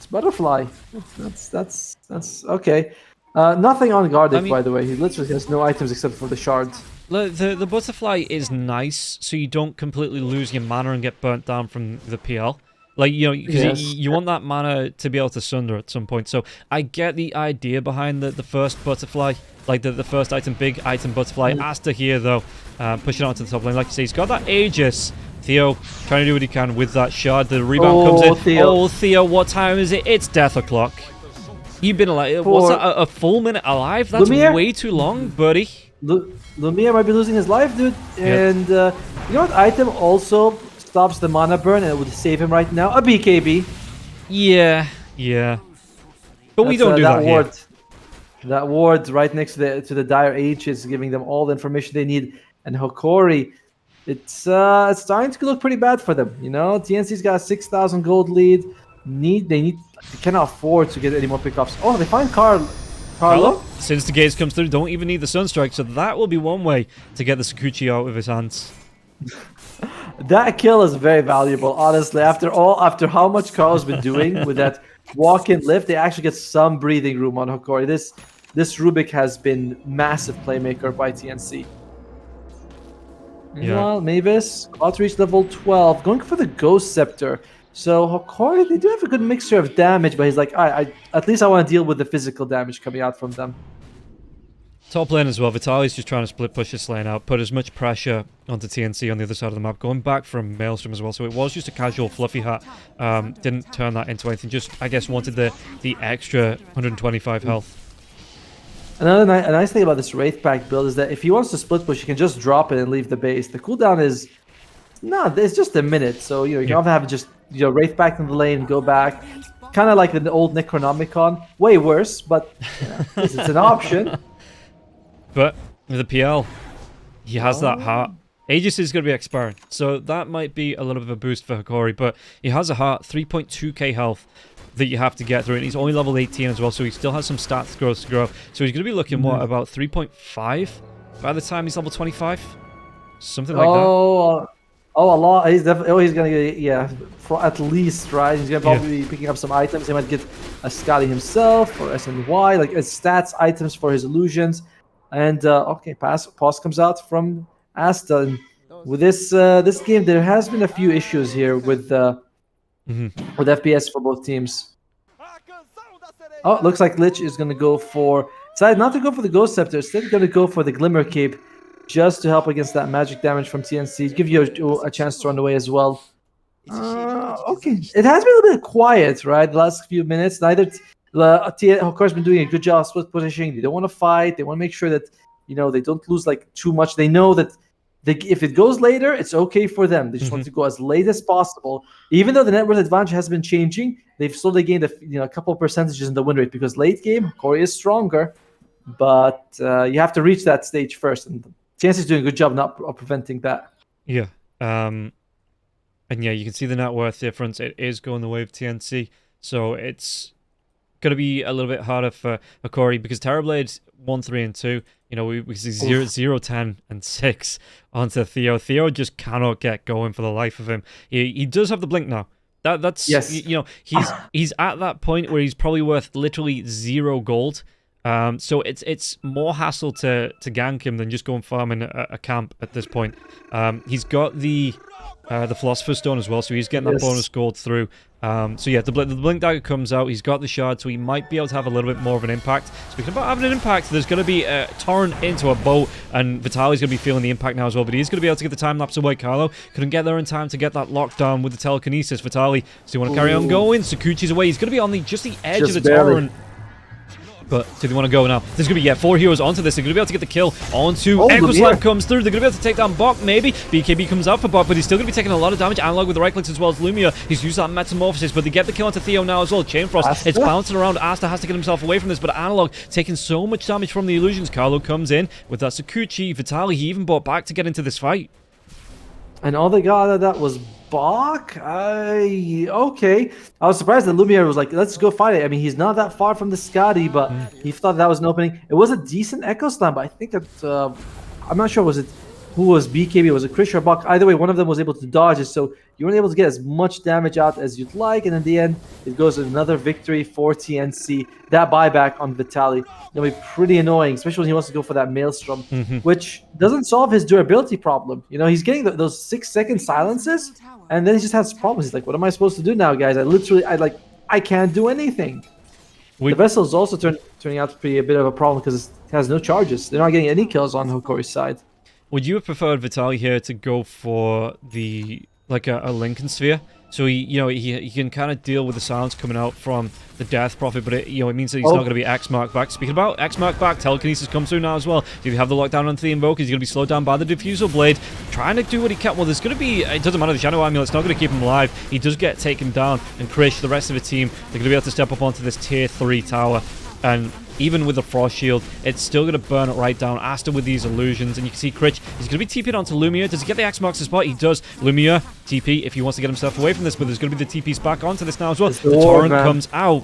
Butterfly. That's okay. Nothing on Gardic, by the way. He literally has no items except for the shard. The butterfly is nice, so you don't completely lose your mana and get burnt down from the PL. Like, because you want that mana to be able to sunder at some point. So I get the idea behind the first butterfly, like the first item, big item butterfly. Asta here though, pushing out to the top lane. Like you say, he's got that Aegis. Theo trying to do what he can with that shard. The rebound comes in. Theo. Oh, Theo, what time is it? It's death o'clock. You've been alive. What's that? A full minute alive? That's Lumiere? way too long, buddy. Lumiere might be losing his life, dude. And you know what item also stops the mana burn and it would save him right now? A BKB. Yeah. But we don't do that ward. Here. That ward right next to the Dire Age is giving them all the information they need. And Hokori, it's starting to look pretty bad for them. TNC's got a 6,000 gold lead. They cannot afford to get any more pickups. Oh, they find Carlo. Since the gaze comes through, don't even need the Sunstrike, so that will be one way to get the Sakuchi out of his hands. That kill is very valuable, honestly. After how much Carlo's been doing with that walk-in lift, they actually get some breathing room on Hokori. This Rubik has been massive playmaker by TNC. Meanwhile, Mavis about to reach level 12, going for the Ghost Scepter. So Hokori, they do have a good mixture of damage, but he's like, at least I want to deal with the physical damage coming out from them. Top lane as well. Vitaly's just trying to split push this lane out, put as much pressure onto TNC on the other side of the map, going back from Maelstrom as well. So it was just a casual fluffy hat. Didn't turn that into anything. Just, I guess, wanted the extra 125 health. A nice thing about this Wraith Pact build is that if he wants to split push, he can just drop it and leave the base. The cooldown is it's just a minute, so you can often have just Wraith Pact in the lane, go back, kind of like the old Necronomicon. Way worse, but it's an option. But with the PL, he has that heart. Aegis is going to be expiring, so that might be a little bit of a boost for Hokori. But he has a heart, 3.2k health that you have to get through, and he's only level 18 as well, so he still has some stats growth to grow. So he's going to be looking, about 3.5 by the time he's level 25? Something like that. Oh, a lot. He's definitely. He's going to get, for at least, right? He's going to probably be picking up some items. He might get a Scotty himself, or SNY, like stats, items for his illusions. And, pause comes out from Asta. And with this game, there has been a few issues here with FPS for both teams. Oh, looks like Lich is going to go for... Decided not to go for the Ghost Scepter. Instead, going to go for the Glimmer Cape just to help against that magic damage from TNC. Give you a chance to run away as well. Okay. It has been a little bit quiet, right? The last few minutes. Hokori's been doing a good job split positioning. They don't want to fight. They want to make sure that, they don't lose like too much. They know that if it goes later, it's okay for them. They just want to go as late as possible. Even though the net worth advantage has been changing, they've slowly gained a couple of percentages in the win rate because late game, Hokori is stronger. But you have to reach that stage first. And TNC is doing a good job of preventing that. Yeah. And yeah, you can see the net worth difference. It is going the way of TNC. So it's going to be a little bit harder for Hokori because Terrorblade's 1, 3, and 2. We see 0, 10, and 6 onto Theo. Theo just cannot get going for the life of him. He does have the blink now. That's yes. He's at that point where he's probably worth literally 0 gold. So it's more hassle to gank him than just go and farm in a camp at this point. He's got the Philosopher's Stone as well, so he's getting that bonus gold through. So yeah, the Blink Dagger comes out, he's got the Shard, so he might be able to have a little bit more of an impact. Speaking about having an impact, there's going to be a torrent into a boat, and Vitali's going to be feeling the impact now as well, but he's going to be able to get the time-lapse away. Carlo couldn't get there in time to get that lockdown with the telekinesis. Vitali, so you want to carry on going? Sakuchi's away, he's going to be on just the edge of the torrent. But do they want to go now? There's going to be, 4 heroes onto this. They're going to be able to get the kill onto Echo Slam comes through. They're going to be able to take down Bok, maybe. BKB comes out for Bok, but he's still going to be taking a lot of damage. Analog with the right clicks as well as Lumia. He's used that Metamorphosis, but they get the kill onto Theo now as well. Chain Frost, it's bouncing around. Asta has to get himself away from this, but Analog taking so much damage from the illusions. Carlo comes in with that Sakuchi. Vitali, he even bought back to get into this fight. And all they got out of that was Bok? Okay. I was surprised that Lumiere was like, let's go fight it. I mean, he's not that far from the Scotty, but he thought that was an opening. It was a decent Echo Slam, but I think that, I'm not sure, who was BKB? Was it Krish or Bok? Either way, one of them was able to dodge it, so you weren't able to get as much damage out as you'd like, and in the end, it goes another victory for TNC. That buyback on Vitali, it'll be pretty annoying, especially when he wants to go for that Maelstrom, which doesn't solve his durability problem. He's getting those 6-second silences, and then he just has problems. He's like, what am I supposed to do now, guys? I can't do anything. The vessel is also turning out to be a bit of a problem because it has no charges. They're not getting any kills on Hokori's side. Would you have preferred Vitali here to go for a Lincoln Sphere? So he can kind of deal with the silence coming out from the Death Prophet, but it means that he's not going to be X-Mark back. Speaking about X-Mark back, Telekinesis comes through now as well. If you have the lockdown on the Invoker, he's going to be slowed down by the Diffusal Blade. Trying to do what he can. Well, there's going to be... It doesn't matter, the Shadow Amulet's not going to keep him alive. He does get taken down, and Krish, the rest of the team, they're going to be able to step up onto this Tier 3 tower. And even with the Frost Shield, it's still going to burn it right down. Asta with these illusions, and you can see Krish, he's going to be TP'd onto Lumia. Does he get the X marks the spot? He does. Lumia, TP if he wants to get himself away from this, but there's going to be the TPs back onto this now as well. The Torrent comes out.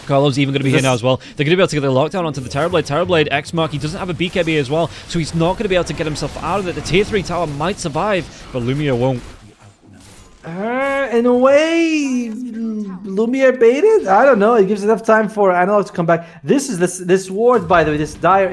Carlo's even going to be here now as well. They're going to be able to get the lockdown onto the Terrorblade. Terrorblade, X-Mark, he doesn't have a BKB as well, so he's not going to be able to get himself out of it. The Tier 3 tower might survive, but Lumia won't. In a way, Lumiere baited? I don't know. It gives enough time for Analog to come back. This ward, by the way, this Dire,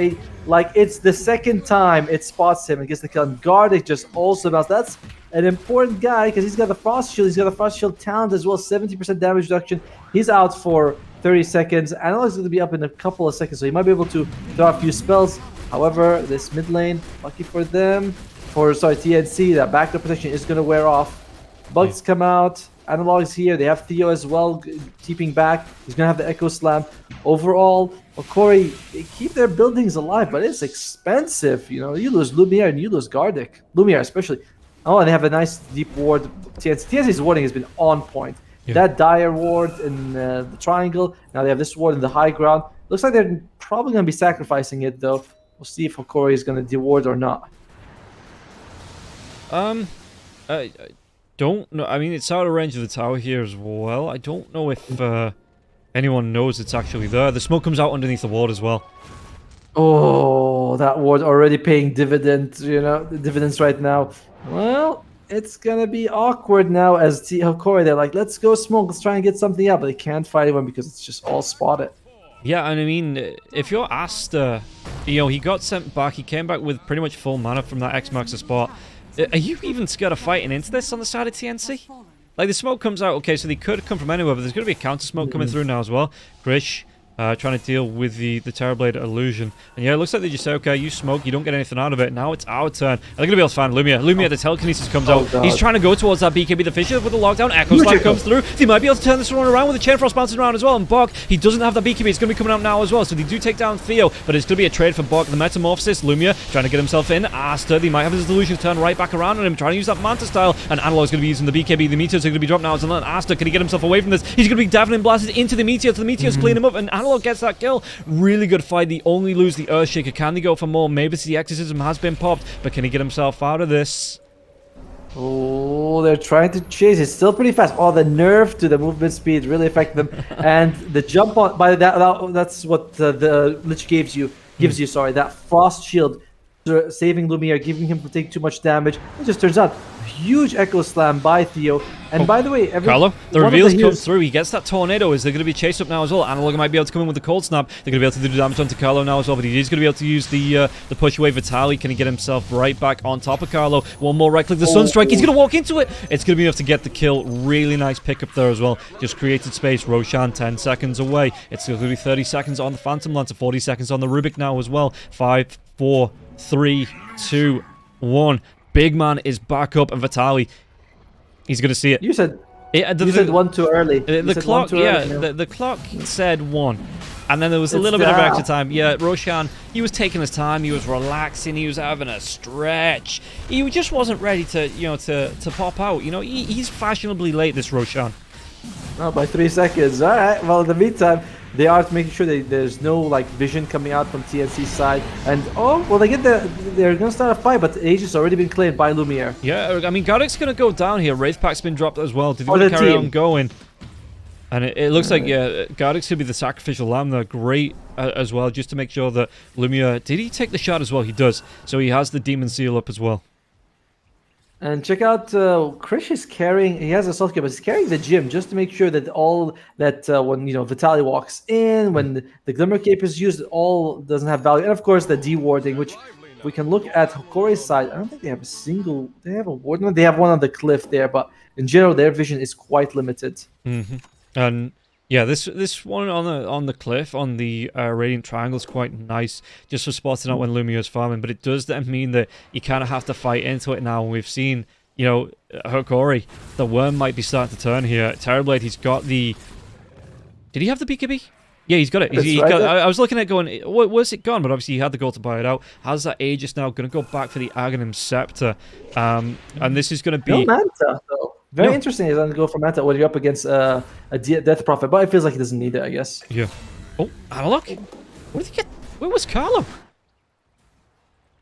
it's the second time it spots him and gets the kill. And Gardic just also bounces. That's an important guy because he's got the Frost Shield. He's got the Frost Shield talent as well, 70% damage reduction. He's out for 30 seconds. Analog's going to be up in a couple of seconds, so he might be able to throw a few spells. However, this mid lane, lucky for them, TNC, that backup protection is going to wear off. Bugs come out, Analog's here, they have Theo as well, keeping back. He's going to have the Echo Slam. Overall, Hokori, they keep their buildings alive, but it's expensive. You lose Lumiere and you lose Gardic. Lumiere especially. Oh, and they have a nice deep ward. TNC's warding has been on point. Yeah. That Dire ward in the triangle, now they have this ward in the high ground. Looks like they're probably going to be sacrificing it, though. We'll see if Hokori is going to deward or not. I don't know. I mean, it's out of range of the tower here as well. I don't know if anyone knows it's actually there. The smoke comes out underneath the ward as well. Oh, that ward already paying dividends right now. Well, it's gonna be awkward now as Hokori, they're like, let's go smoke, let's try and get something out, but they can't fight anyone because it's just all spotted. Yeah, and I mean, if you're Asta, he got sent back, he came back with pretty much full mana from that X marks the spot. Are you even scared of fighting into this on the side of TNC? Like, the smoke comes out, okay, so they could come from anywhere, but there's going to be a counter smoke coming through now as well. Krish trying to deal with the Terrorblade illusion. And yeah, it looks like they just say, okay, you smoke, you don't get anything out of it. Now it's our turn. And they're going to be able to find Lumia. Lumia, the telekinesis comes out. God. He's trying to go towards that BKB. The Fisher with the lockdown. Echo Slam comes through. They might be able to turn this one around with the Chain Frost bouncing around as well. And Bog, he doesn't have that BKB. It's going to be coming out now as well. So they do take down Theo, but it's going to be a trade for Bog. The Metamorphosis, Lumia trying to get himself in. Asta, they might have his illusions turn right back around on him, trying to use that Manta style. And Analog's going to be using the BKB. The Meteors are going to be dropped now. And Asta, can he get himself away from this? He's going to be dazzling blasted into the Meteor. So the Meteors clean him up, and Analog gets that kill. Really good fight. They only lose the Earthshaker. Can they go for more? Maybe the Exorcism has been popped, but can he get himself out of this? Oh, they're trying to chase. It's still pretty fast. Oh, the nerf to the movement speed really affected them, and the jump on by that's what the Lich gives you. Sorry, that frost shield, saving Lumiere, giving him to take too much damage. It just turns out huge Echo Slam by Theo. And by the way, Carlo, the reveals come through. He gets that tornado. Is they're going to be chased up now as well. Analog might be able to come in with the cold snap. They're going to be able to do damage onto Carlo now as well. But he's going to be able to use the push away Vitali. Can he get himself right back on top of Carlo? One more right click. The Sunstrike. He's going to walk into it. It's going to be enough to get the kill. Really nice pickup there as well. Just created space. Roshan 10 seconds away. It's going to be 30 seconds on the Phantom Lancer. 40 seconds on the Rubik now as well. 5, 4, 3, 2, 1. Big man is back up, and Vitali, he's going to see it. You said one too early. The clock, the clock said 1. And then there was a little bit of extra time. Yeah, Roshan, he was taking his time. He was relaxing. He was having a stretch. He just wasn't ready to, to pop out. He's fashionably late, this Roshan. Oh, by 3 seconds. All right. Well, in the meantime, they are making sure that there's no vision coming out from TNC's side. And they're gonna start a fight, but Age has already been claimed by Lumiere. Yeah, I mean, Garrick's gonna go down here. Wraith Pack's been dropped as well. Did they want to carry on going? And it looks like, Garrick's gonna be the sacrificial lamb there. Great as well, just to make sure that Lumiere... Did he take the shot as well? He does. So he has the Demon Seal up as well. And check out, Krish is carrying, he has a soul kit, but he's carrying the gym just to make sure that when, Vitali walks in, when the Glimmer Cape is used, it all doesn't have value. And of course, the dewarding, which we can look at Hokori's side. I don't think they have they have a ward. They have one on the cliff there, but in general, their vision is quite limited. And yeah, this one on the cliff, on the Radiant Triangle is quite nice, just for spotting out when Lumia is farming, but it does then mean that you kind of have to fight into it now, and we've seen, Hokori, the worm might be starting to turn here. Terrorblade, he's got the... Did he have the BKB? Yeah, he's got it. I was looking at going, where's it gone? But obviously he had the goal to buy it out. How's that Aegis now going to go back for the Aghanim Scepter? And this is going to be... No Manta, though. Very interesting. He's going to go for Manta when you're up against a Death Prophet, but it feels like he doesn't need it, I guess. Yeah. Oh, Analog? Where did he get? Where was Carlo?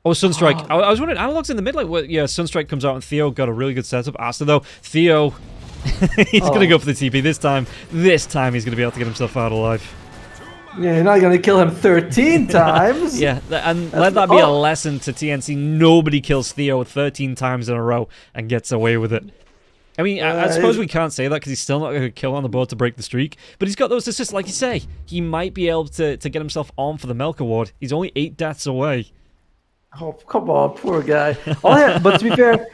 Oh, Sunstrike. I was wondering, Analog's in the mid. Sunstrike comes out, and Theo got a really good setup. Asta, though, Theo, he's going to go for the TP this time. This time he's going to be able to get himself out alive. Yeah, you're not going to kill him 13 times. Yeah, and let that be a lesson to TNC. Nobody kills Theo 13 times in a row and gets away with it. I mean, I suppose we can't say that because he's still not going to kill on the board to break the streak. But he's got those assists, like you say. He might be able to get himself on for the Melk Award. He's only 8 deaths away. Oh, come on, poor guy. But to be fair,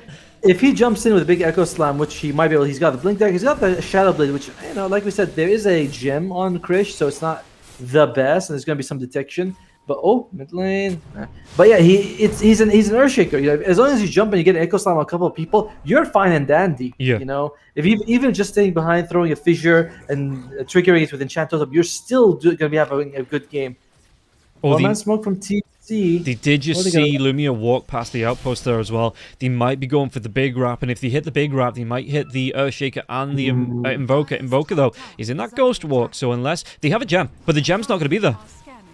if he jumps in with a big Echo Slam, which he might be able, he's got the Blink Dagger, he's got the Shadow Blade, which, like we said, there is a gem on Krish, so it's not the best, and there's going to be some detection. But mid lane. But yeah, he's an Earthshaker. As long as you jump and you get an Echo Slam on a couple of people, you're fine and dandy. Yeah. If even just staying behind, throwing a fissure and triggering it with Enchant Totem, you're still going to be having a good game. One-man smoke from TNC. They did just see Lumia walk past the outpost there as well. They might be going for the big wrap, and if they hit the big wrap, they might hit the Earthshaker and the Invoker. Invoker, though, is in that Ghost Walk, so unless... They have a gem, but the gem's not going to be there.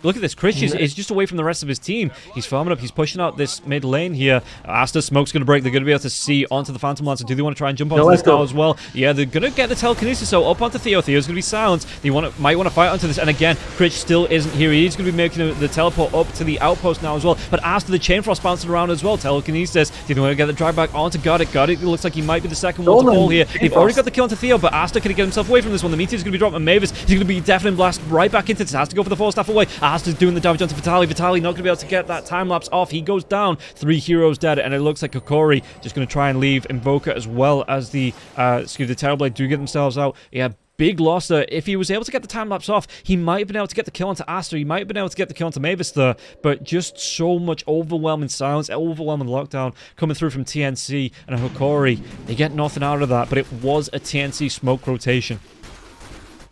Look at this. Krish is just away from the rest of his team. He's farming up. He's pushing out this mid lane here. Asta, smoke's going to break. They're going to be able to see onto the Phantom Lancer. Do they want to try and jump onto this now as well? Yeah, they're going to get the telekinesis. So up onto Theo. Theo's going to be silenced. They might want to fight onto this. And again, Krish still isn't here. He's going to be making the teleport up to the outpost now as well. But Asta, the Chain Frost bouncing around as well. Telekinesis. They don't want to get the drag back onto Gardic. Gardic looks like he might be the second one to fall here. They've already got the kill onto Theo, but Asta can get himself away from this one. The Meteor's going to be dropped. And Mavis, he's going to be deafening blast right back into this. Has to go for the 4-staff away. Asta's doing the damage onto Vitaly. Vitaly not going to be able to get that time-lapse off. He goes down. 3 heroes dead, and it looks like Hokori just going to try and leave Invoker as well as the Terrorblade do get themselves out. Yeah, big loss there. If he was able to get the time-lapse off, he might have been able to get the kill onto Asta. He might have been able to get the kill onto Mavis there, but just so much overwhelming silence, overwhelming lockdown coming through from TNC and Hokori. They get nothing out of that, but it was a TNC smoke rotation.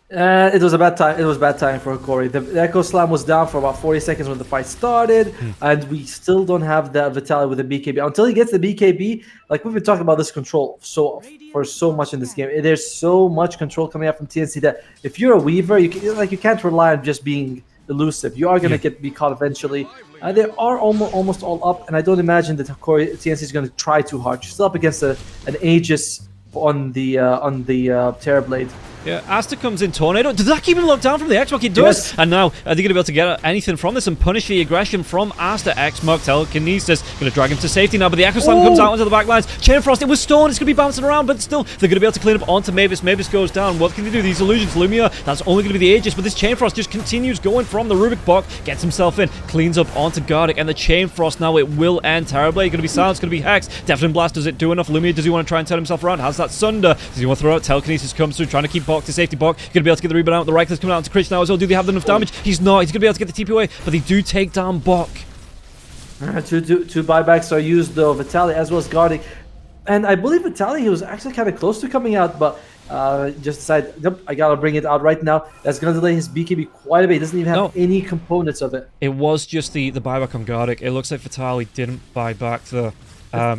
It was a bad time. It was bad time for Hokori. The Echo Slam was down for about 40 seconds when the fight started, and we still don't have the Vitaly with the BKB. Until he gets the BKB, like we've been talking about this control for so much in this game. There's so much control coming out from TNC that if you're a Weaver, you can't rely on just being elusive. You are going to be caught eventually. They are almost all up, and I don't imagine that Hokori TNC is going to try too hard. She's still up against an Aegis on the Terrorblade. Yeah, Asta comes in Tornado. Does that keep him locked down from the Xmark? It does. Yes. And now, are they going to be able to get anything from this and punish the aggression from Asta? Xmark telekinesis. Going to drag him to safety now, but the Echo Slam comes out onto the back lines. Chain Frost, it was stoned. It's going to be bouncing around, but still, they're going to be able to clean up onto Mavis. Mavis goes down. What can they do? These illusions. Lumia, that's only going to be the Aegis, but this Chain Frost just continues going from the Rubik block. Gets himself in, cleans up onto Gardic, and the Chain Frost now, it will end. Terrorblade, going to be silenced, going to be Hex. Deafening Blast, does it do enough? Lumia, does he want to try and turn himself around? Has that Sunder? Does he want to throw out? Telekinesis comes through, trying to keep Bok to safety. Bok going to be able to get the rebound out. The Reichler's coming out into Critch now as well. Do they have enough damage? He's not. He's going to be able to get the TP away, but they do take down Bok. Two buybacks are used though, Vitaly as well as Gardic. And I believe Vitaly, he was actually kind of close to coming out, but just decided, nope, I gotta bring it out right now. That's gonna delay his BKB quite a bit. He doesn't even have any components of it. It was just the buyback on Gardic. It looks like Vitaly didn't buy back the...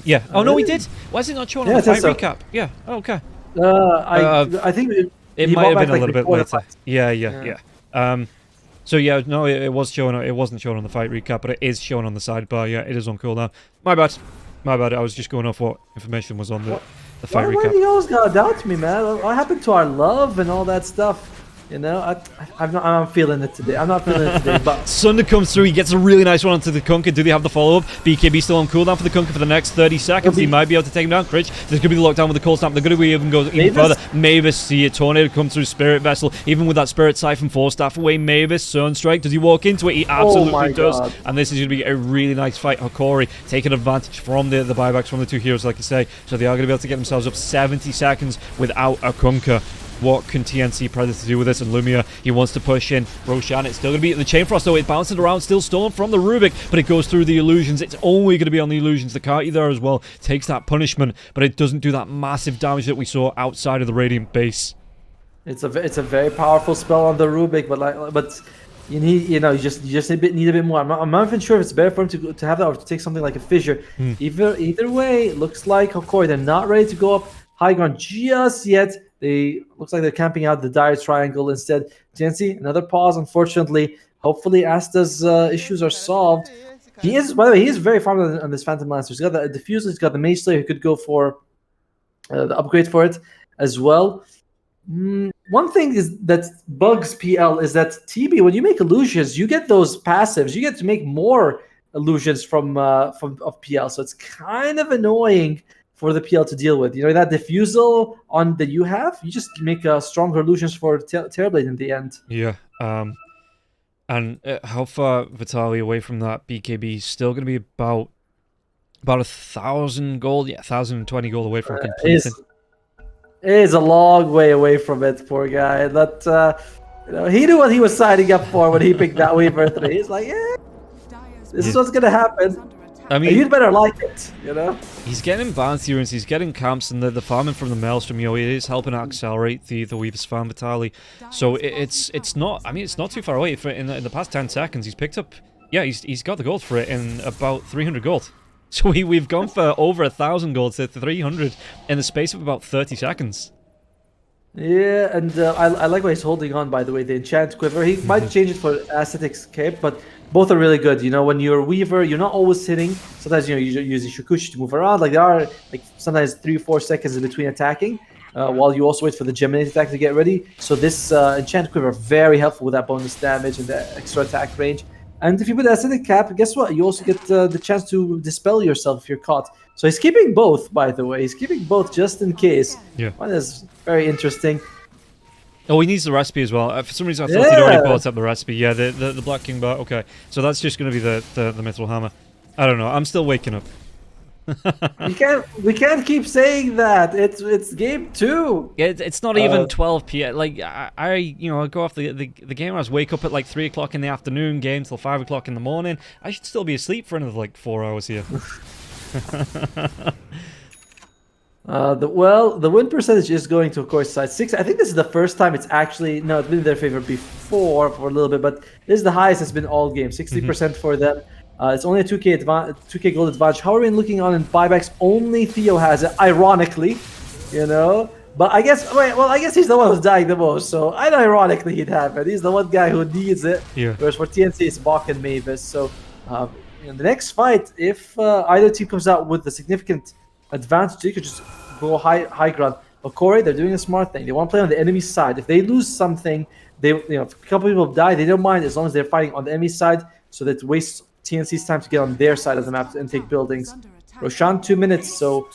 yeah. Oh, no, he did. Why is it not showing on the fight recap? Yeah. Oh, okay. I think... It might have been a little bit later. Yeah. So yeah, no, it was showing. It wasn't shown on the fight recap, but it is shown on the sidebar. Yeah, it is on cooldown. My bad. I was just going off what information was on the fight recap. Why do you always gotta doubt me, man? What happened to our love and all that stuff? You know, I'm not feeling it today. I'm not feeling it today. But Sunder comes through. He gets a really nice one onto the Kunkka. Do they have the follow-up? BKB still on cooldown for the Kunkka for the next 30 seconds. He might be able to take him down. Critch. There's going to be the lockdown with the cold snap. They're going to be even go even further. Mavis, see it. Tornado comes through. Spirit Vessel. Even with that Spirit Siphon 4-staff away. Mavis, Sunstrike. Does he walk into it? He absolutely does. God. And this is going to be a really nice fight. Hokori taking advantage from the buybacks from the two heroes, like I say. So they are going to be able to get themselves up 70 seconds without a Kunkka. What can TNC Predator do with this? And Lumia, he wants to push in. Roshan, it's still going to be the Chain Frost, though. It bounces around, still stolen from the Rubik, but it goes through the illusions. It's only going to be on the illusions. The Kati there as well takes that punishment, but it doesn't do that massive damage that we saw outside of the Radiant base. It's a very powerful spell on the Rubik, but you need, you just need a bit more. I'm not even sure if it's better for him to have that or to take something like a Fissure. Either way, it looks like Hokori, they're not ready to go up high ground just yet. Looks like they're camping out the dire triangle instead. TNC, another pause, unfortunately. Hopefully Asta's issues are solved. By the way, he is very farmed on this Phantom Lancer. He's got the Diffuser, he's got the Mage Slayer who could go for the upgrade for it as well. One thing is that bugs PL is that TB, when you make illusions, you get those passives. You get to make more illusions from PL, so it's kind of annoying for the PL to deal with. You know, that diffusal on that you have, you just make stronger illusions for Terrorblade in the end. Yeah. And how far Vitaly away from that BKB? Still going to be about 1,000 gold. Yeah, 1,020 gold away from completing. It is a long way away from it, poor guy. That he knew what he was signing up for when he picked that Weaver 3. He's like, this is what's going to happen. I mean, you'd better like it, you know? He's getting Bounty Runes, he's getting camps, and the farming from the Maelstrom, it is helping accelerate the Weaver's farm Vitaly. So it's not, I mean, it's not too far away. In the past 10 seconds, he's picked up, he's got the gold for it in about 300 gold. So we've gone for over 1,000 gold to 300 in the space of about 30 seconds. Yeah, and I like what he's holding on, by the way, the Enchant Quiver. He might change it for Aesthetics Cape, but both are really good. You know, when you're a Weaver, you're not always hitting. Sometimes, you're using Shukushi to move around. Like, there are, sometimes 3-4 seconds in between attacking, while you also wait for the Geminate attack to get ready. So this Enchant Quiver, very helpful with that bonus damage and the extra attack range. And if you put Acidic Cap, guess what? You also get the chance to dispel yourself if you're caught. So he's keeping both, by the way. He's keeping both just in case. Yeah. One is very interesting. Oh, he needs the recipe as well. For some reason, I thought he'd already brought up the recipe. Yeah, the Black King bar. Okay, so that's just going to be the Mithril Hammer. I don't know. I'm still waking up. we can't keep saying that. It's game 2. It's not even 12 p.m. Like I go off the game hours, wake up at like 3 o'clock in the afternoon, game till 5 o'clock in the morning. I should still be asleep for another like 4 hours here. The win percentage is going to, of course, side 6. I think this is the first time it's actually it's been in their favor before for a little bit, but this is the highest it's been all game. 60% for them. It's only a 2k gold advantage. How are we looking on in buybacks? Only Theo has it, ironically, But I guess I guess he's the one who's dying the most. So ironically he'd have it. He's the one guy who needs it. Yeah. Whereas for TNC it's Bach and Mavis. So in the next fight, if either team comes out with a significant advantage, you could just go high ground. Hokori, they're doing a smart thing. They want to play on the enemy side. If they lose something, if a couple people die, they don't mind as long as they're fighting on the enemy side, so that wastes TNC's time to get on their side of the map and take buildings. Roshan 2 minutes, so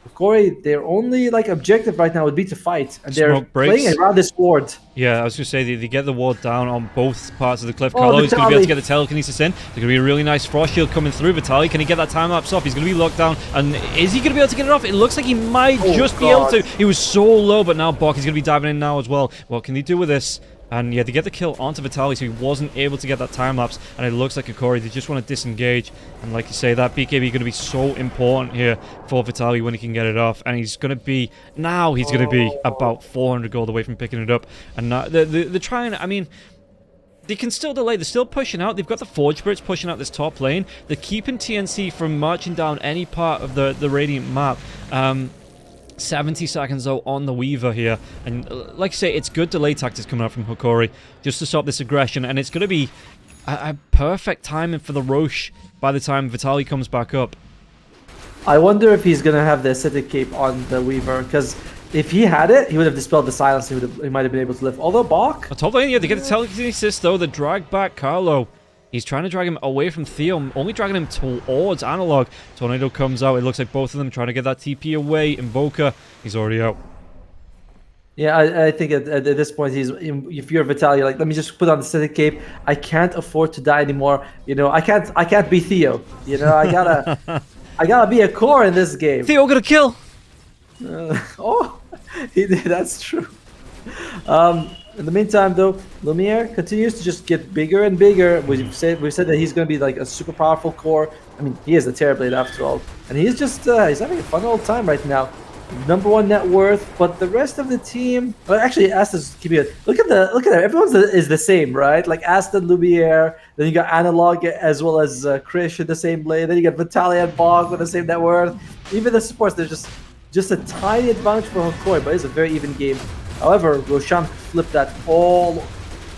Hokori, their only objective right now would be to fight, and they're playing around this ward. Yeah, I was going to say they get the ward down on both parts of the cliff. Carlo is going to be able to get the telekinesis in. There's going to be a really nice frost shield coming through. Vitaly, can he get that time lapse off? He's going to be locked down, and is he going to be able to get it off? It looks like he might be able to. He was so low, but now Bok is going to be diving in now as well. What can he do with this? And yeah, they get the kill onto Vitaly, so he wasn't able to get that time lapse. And it looks like Hokori, they just want to disengage. And like you say, that BKB going to be so important here for Vitaly when he can get it off. And he's going to be about 400 gold away from picking it up. And now they're trying. I mean, they can still delay. They're still pushing out. They've got the Forge Spirits pushing out this top lane. They're keeping TNC from marching down any part of the Radiant map. 70 seconds though on the Weaver here, and like I say, it's good delay tactics coming out from Hokori just to stop this aggression, and it's going to be a perfect timing for the Roche by the time Vitaly comes back up. I wonder if he's going to have the ascetic cape on the Weaver, because if he had it, he would have dispelled the silence. He might have been able to live. Although Bach, top lane, yeah, they get the telekinesis though. They drag back Carlo. He's trying to drag him away from Theo, only dragging him towards Analog. Tornado comes out. It looks like both of them trying to get that TP away. Invoker, he's already out. Yeah, I think at this point, if you're Vitaly, let me just put on the ascetic cape. I can't afford to die anymore. I can't be Theo. I gotta be a core in this game. Theo got a kill. He did. That's true. In the meantime, though, Lumiere continues to just get bigger and bigger. We've said that he's going to be a super powerful core. I mean, he is a Terrorblade after all, and he's just he's having a fun old time right now. #1 net worth, but the rest of the team. Well, actually, Asta's keeping it. Look at it. Everyone's is the same, right? Like Asta, Lumiere. Then you got Analog as well as Krish in the same lane. Then you got Vitaly and Bog with the same net worth. Even the supports, there's just a tiny advantage for Hokori, but it's a very even game. However, Roshan flipped that all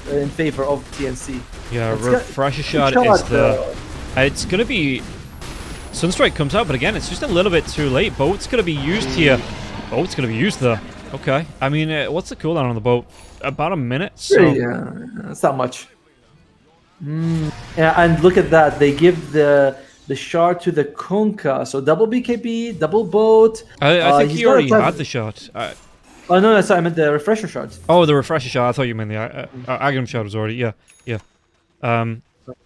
in favor of TNC. Yeah, Refresher Shard is the... It's going to be... Sunstrike comes out, but again, it's just a little bit too late. Boat's going to be used here. Boat's going to be used there. Okay. I mean, what's the cooldown on the boat? About a minute? So... Yeah, it's not much. Yeah, and look at that. They give the shard to the Kunkka. So double BKB, double boat. I think he already had the shard. Oh, no, sorry, I meant the refresher shard. Oh, the refresher shard. I thought you meant the Aghanim shard was already, yeah.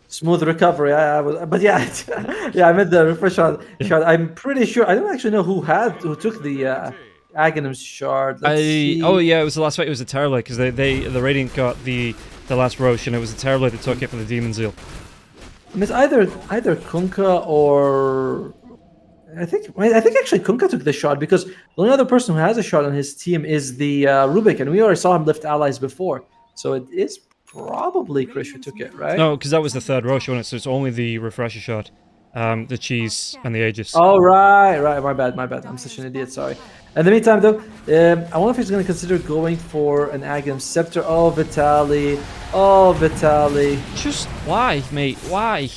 Smooth recovery, but yeah, I meant the refresher shard. I'm pretty sure, I don't actually know who took the Aghanim shard. Oh yeah, it was the last fight, it was the Terrorblade, because the Radiant got the last Roche, and it was the Terrorblade that took it for the Demon Zeal. I mean, it's either Kunkka or... I think actually Kunkka took the shot, because the only other person who has a shot on his team is the Rubik, and we already saw him lift allies before. So it is probably Krish who took it, right? No, because that was the third Roche, wasn't it? So it's only the refresher shot, the cheese, and the Aegis. Oh, right. My bad. I'm such an idiot, sorry. In the meantime, though, I wonder if he's going to consider going for an Aghanim Scepter. Oh, Vitaly. Just why, mate? Why?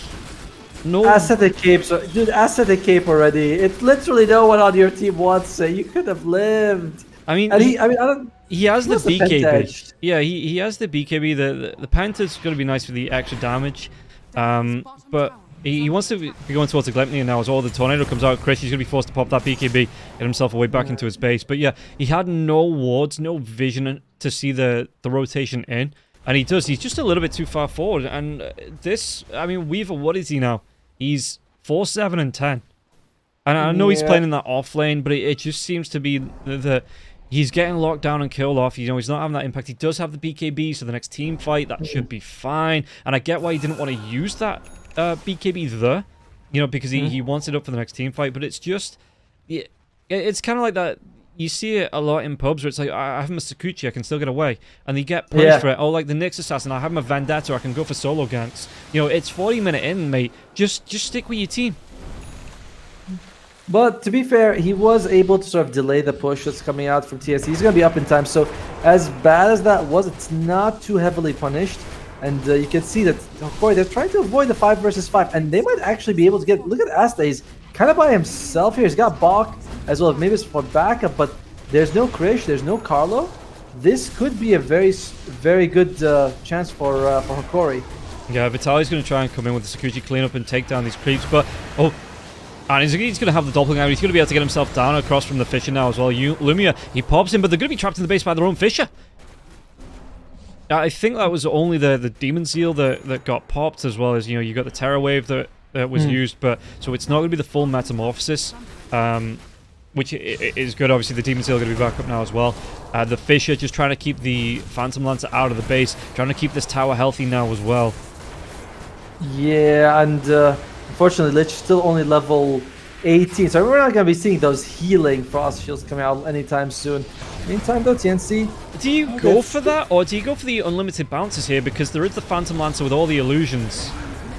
No. Ascetic cape, dude. Ascetic cape already. It's literally no one on your team wants it. You could have lived. I mean, he has the BKB. Yeah, he has the BKB. The Panther's going to be nice for the extra damage, but he wants to be going towards the Gleipnir now as all the tornado comes out. Chris, he's going to be forced to pop that BKB, get himself away back into his base. But yeah, he had no wards, no vision to see the rotation in. And he does. He's just a little bit too far forward. And this, I mean, Weaver, what is he now? He's 4-7 and 10. And I know he's playing in that off lane, but it just seems to be that he's getting locked down and killed off. You know, he's not having that impact. He does have the BKB, so the next team fight, that should be fine. And I get why he didn't want to use that BKB there, you know, because he wants it up for the next team fight. But it's just, it's kind of like that. You see it a lot in pubs where it's like, I have him a Sakuchi, I can still get away. And you get punished for it. Oh, like the Nyx Assassin, I have him a Vendetta, I can go for solo ganks. You know, it's 40-minute in, mate. Just stick with your team. But to be fair, he was able to sort of delay the push that's coming out from TNC. He's going to be up in time. So as bad as that was, it's not too heavily punished. And you can see that Hokori, they're trying to avoid the 5 versus 5. And they might actually be able to get... Look at Asta. He's kind of by himself here. He's got Bach as well. Maybe it's for backup, but there's no Krish. There's no Carlo. This could be a very, very good chance for Hokori. Yeah, Vitali's going to try and come in with the Sakuchi cleanup and take down these creeps. But... oh... and he's going to have the doppelganger. He's going to be able to get himself down across from the Fisher now as well. Lumia, he pops him, but they're going to be trapped in the base by their own Fisher. I think that was only the Demon Seal that got popped, as well as, you know, you got the Terror Wave that was used. But so it's not going to be the full Metamorphosis, which is good. Obviously, the Demon Seal going to be back up now as well. The Fisher just trying to keep the Phantom Lancer out of the base, trying to keep this tower healthy now as well. Yeah, and... unfortunately, Lich still only level 18, so we're not going to be seeing those healing Frost Shields coming out anytime soon. Meantime, though, TNC... do you go for that, or do you go for the unlimited bounces here? Because there is the Phantom Lancer with all the illusions.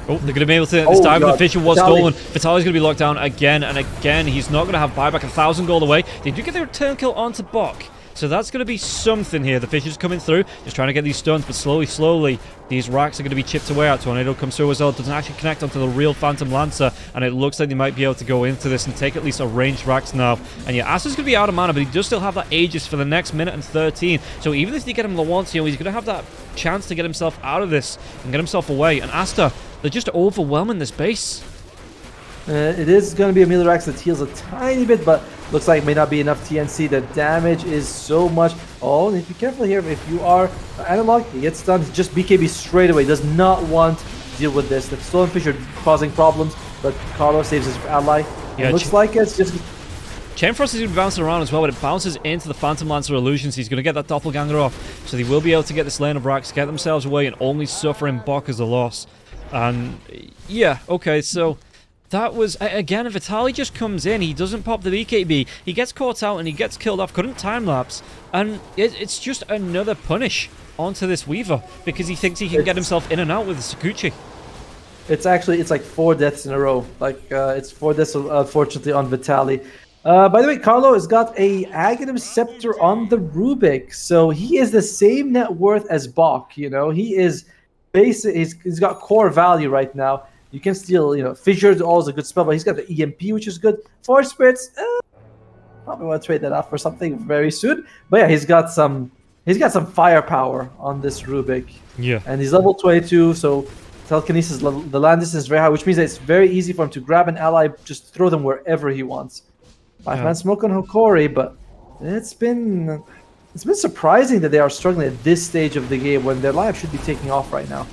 Oh, they're going to be able to... this time, the Fisher was stolen. Vitali's going to be locked down again and again. He's not going to have buyback. 1,000 gold away. They do get the return kill onto Bok. So that's going to be something here. The Fisher's coming through, just trying to get these stuns, but slowly, these racks are going to be chipped away out. Tornado comes through as well, doesn't actually connect onto the real Phantom Lancer, and it looks like they might be able to go into this and take at least a ranged racks now. And yeah, Asta's going to be out of mana, but he does still have that Aegis for the next minute and 13. So even if they get him the once, you know, he's going to have that chance to get himself out of this and get himself away. And Asta, they're just overwhelming this base. It is going to be a melee Rax that heals a tiny bit, but looks like it may not be enough TNC. The damage is so much. Oh, need to be careful here. If you are analog, he gets stunned. Just BKB straight away. Does not want to deal with this. The Stolen Fish are causing problems, but Carlo saves his ally. Yeah, looks like it's just... Chainfrost is going to be bouncing around as well, but it bounces into the Phantom Lancer illusions. He's going to get that doppelganger off, so they will be able to get this lane of racks, get themselves away, and only suffer in Bok as a loss. And yeah, okay, so... that was, again, if Vitali just comes in, he doesn't pop the BKB, he gets caught out and he gets killed off, couldn't time-lapse, and it's just another punish onto this Weaver, because he thinks he can get himself in and out with the Sakuchi. It's like 4 deaths in a row. Like, it's 4 deaths, unfortunately, on Vitali. By the way, Carlo has got a Aghanim Scepter on the Rubik, so he is the same net worth as Bok, you know? He is he's got core value right now. You can steal, you know, Fissure is always a good spell, but he's got the EMP, which is good. Force Spirits, probably want to trade that out for something very soon. But yeah, he's got some firepower on this Rubik. Yeah. And he's level 22, so telekinesis, the land distance is very high, which means that it's very easy for him to grab an ally, just throw them wherever he wants. 5-man smoke on Hokori, but it's been surprising that they are struggling at this stage of the game when their life should be taking off right now.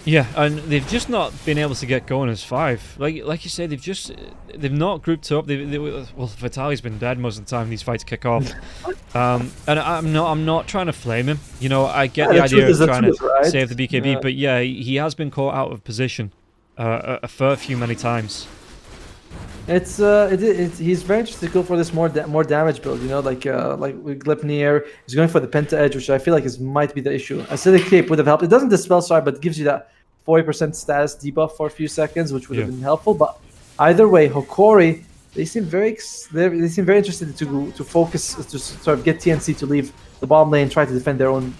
Yeah, and they've just not been able to get going as 5. Like you say, they've not grouped up. Well, Vitali's been dead most of the time these fights kick off. And I'm not trying to flame him. You know, I get the idea of trying to save the BKB, but yeah, he has been caught out of position a fair few many times. He's very interested to go for this more damage build, you know, like with Gleipnir. He's going for the Penta Edge, which I feel like might be the issue. Acidic Cape would have helped. It doesn't dispel Star, but gives you that 40% status debuff for a few seconds, which would have been helpful. But either way, Hokori, they seem very interested to focus, to sort of get TNC to leave the bottom lane and try to defend their own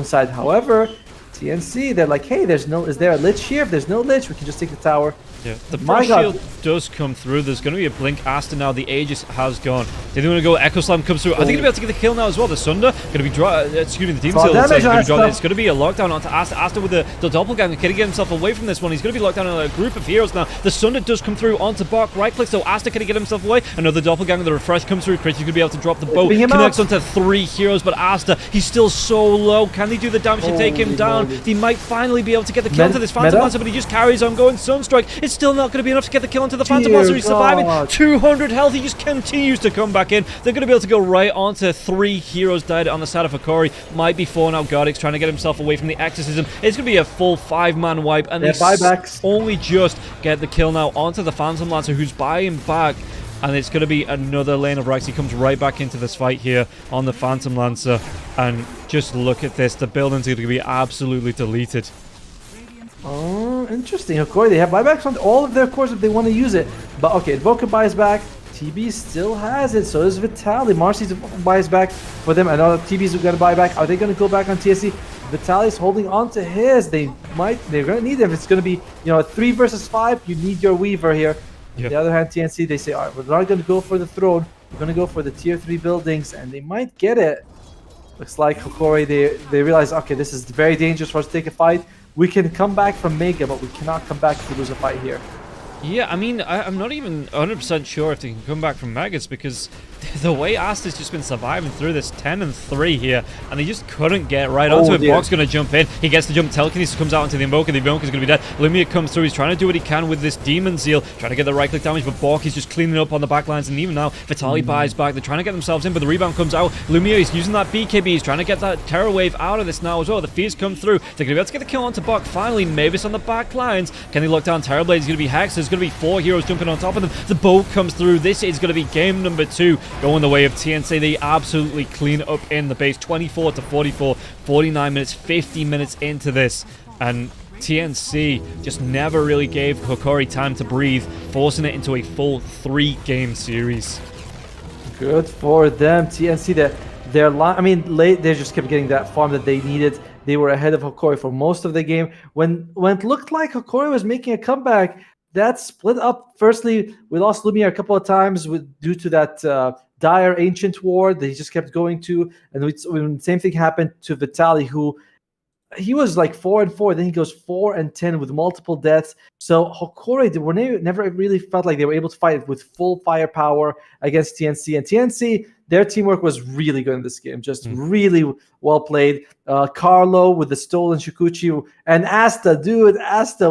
side. However, TNC, they're like, hey, is there a lich here? If there's no lich, we can just take the tower. Yeah, the frost shield does come through. There's going to be a blink. Asta now, the Aegis has gone. They want to go. Echo Slam comes through. Are they going to be able to get the kill now as well? The Sunder going to be excuse me, the Demon Seal. It's going to be a lockdown onto Asta. Asta with the doppelganger. Can he get himself away from this one? He's going to be locked down on a group of heroes now. The Sunder does come through onto Bok. Right click, so Asta can he get himself away? Another doppelganger. The refresh comes through. Chris, he's going to be able to drop the bow. Connects onto 3 heroes, but Asta, he's still so low. Can they do the damage to take him down? They might finally be able to get the kill onto this Phantom Lancer, but he just carries on going. Sunstrike. It's still not going to be enough to get the kill onto the Phantom Lancer. He's surviving. 200 health. He just continues to come back in. They're going to be able to go right onto 3 heroes died on the side of Hokori. Might be 4 now. Godix trying to get himself away from the exorcism. It's going to be a full 5-man wipe, and they only just get the kill now onto the Phantom Lancer, who's buying back. And it's going to be another lane of Rex. He comes right back into this fight here on the Phantom Lancer. And just look at this. The building's going to be absolutely deleted. Oh, interesting. Hokori, they have buybacks on all of their cores if they want to use it. But okay, Invoker buys back. TB still has it. So does Vitaly. Marcy's buys back for them. I know TB's going to buy back. Are they going to go back on TSC? Vitaly's holding on to his. They're going to need it. If it's going to be, 3 versus 5, you need your Weaver here. Yep. On the other hand, TNC, they say, all right, we're not going to go for the throne. We're going to go for the tier 3 buildings, and they might get it. Looks like Hokori, they realize, okay, this is very dangerous for us to take a fight. We can come back from Mega, but we cannot come back if we lose a fight here. Yeah, I mean, I'm not even 100% sure if they can come back from Megas, because the way Asta's just been surviving through this 10-3 here, and he just couldn't get right onto it. Bok's going to jump in. He gets the jump. Telekinesis comes out into the Invoker. The Invoker's going to be dead. Lumia comes through. He's trying to do what he can with this Demon Zeal, trying to get the right-click damage, but Bok is just cleaning up on the backlines, and even now, Vitaly buys back. They're trying to get themselves in, but the rebound comes out. Lumia is using that BKB. He's trying to get that Terror Wave out of this now as well. The Fears come through. They're going to be able to get the kill onto Bok. Finally, Mavis on the backlines. Can they lock down Terrorblade? He's going to be Hex. There's going to be 4 heroes jumping on top of them. The bow comes through. This is going to be game number 2 going the way of TNC. They absolutely clean up in the base. 24-44, 49 minutes, 50 minutes into this, and TNC just never really gave Hokori time to breathe, forcing it into a full 3-game series. Good for them. TNC, they just kept getting that farm that they needed. They were ahead of Hokori for most of the game. When it looked like Hokori was making a comeback, that split up. Firstly, we lost Lumia a couple of times due to that dire ancient ward that he just kept going to, and same thing happened to Vitaly, who he was like 4-4, then he goes 4-10 with multiple deaths. So Hokori, they never really felt like they were able to fight with full firepower against TNC, and TNC, their teamwork was really good in this game, just really well played. Carlo with the stolen Shikuchi, and Asta,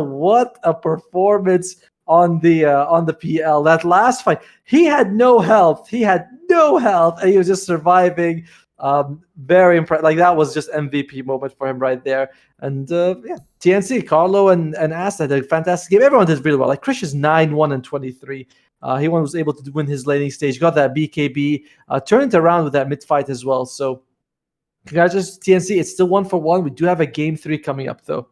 what a performance on the PL. That last fight, he had no health, and he was just surviving. Very impressive. Like, that was just MVP moment for him right there. And TNC, Carlo and Asta did a fantastic game. Everyone did really well. Like, Krish is 9-1-23. He was able to win his laning stage, got that BKB, turned it around with that mid fight as well. So congratulations, TNC. It's still 1-1. We do have a game 3 coming up, though.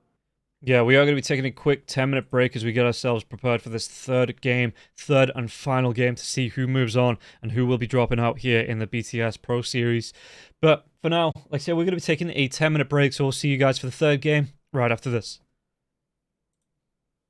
Yeah, we are going to be taking a quick 10-minute break as we get ourselves prepared for this third and final game, to see who moves on and who will be dropping out here in the BTS Pro Series. But for now, like I said, we're going to be taking a 10-minute break, so we'll see you guys for the third game right after this.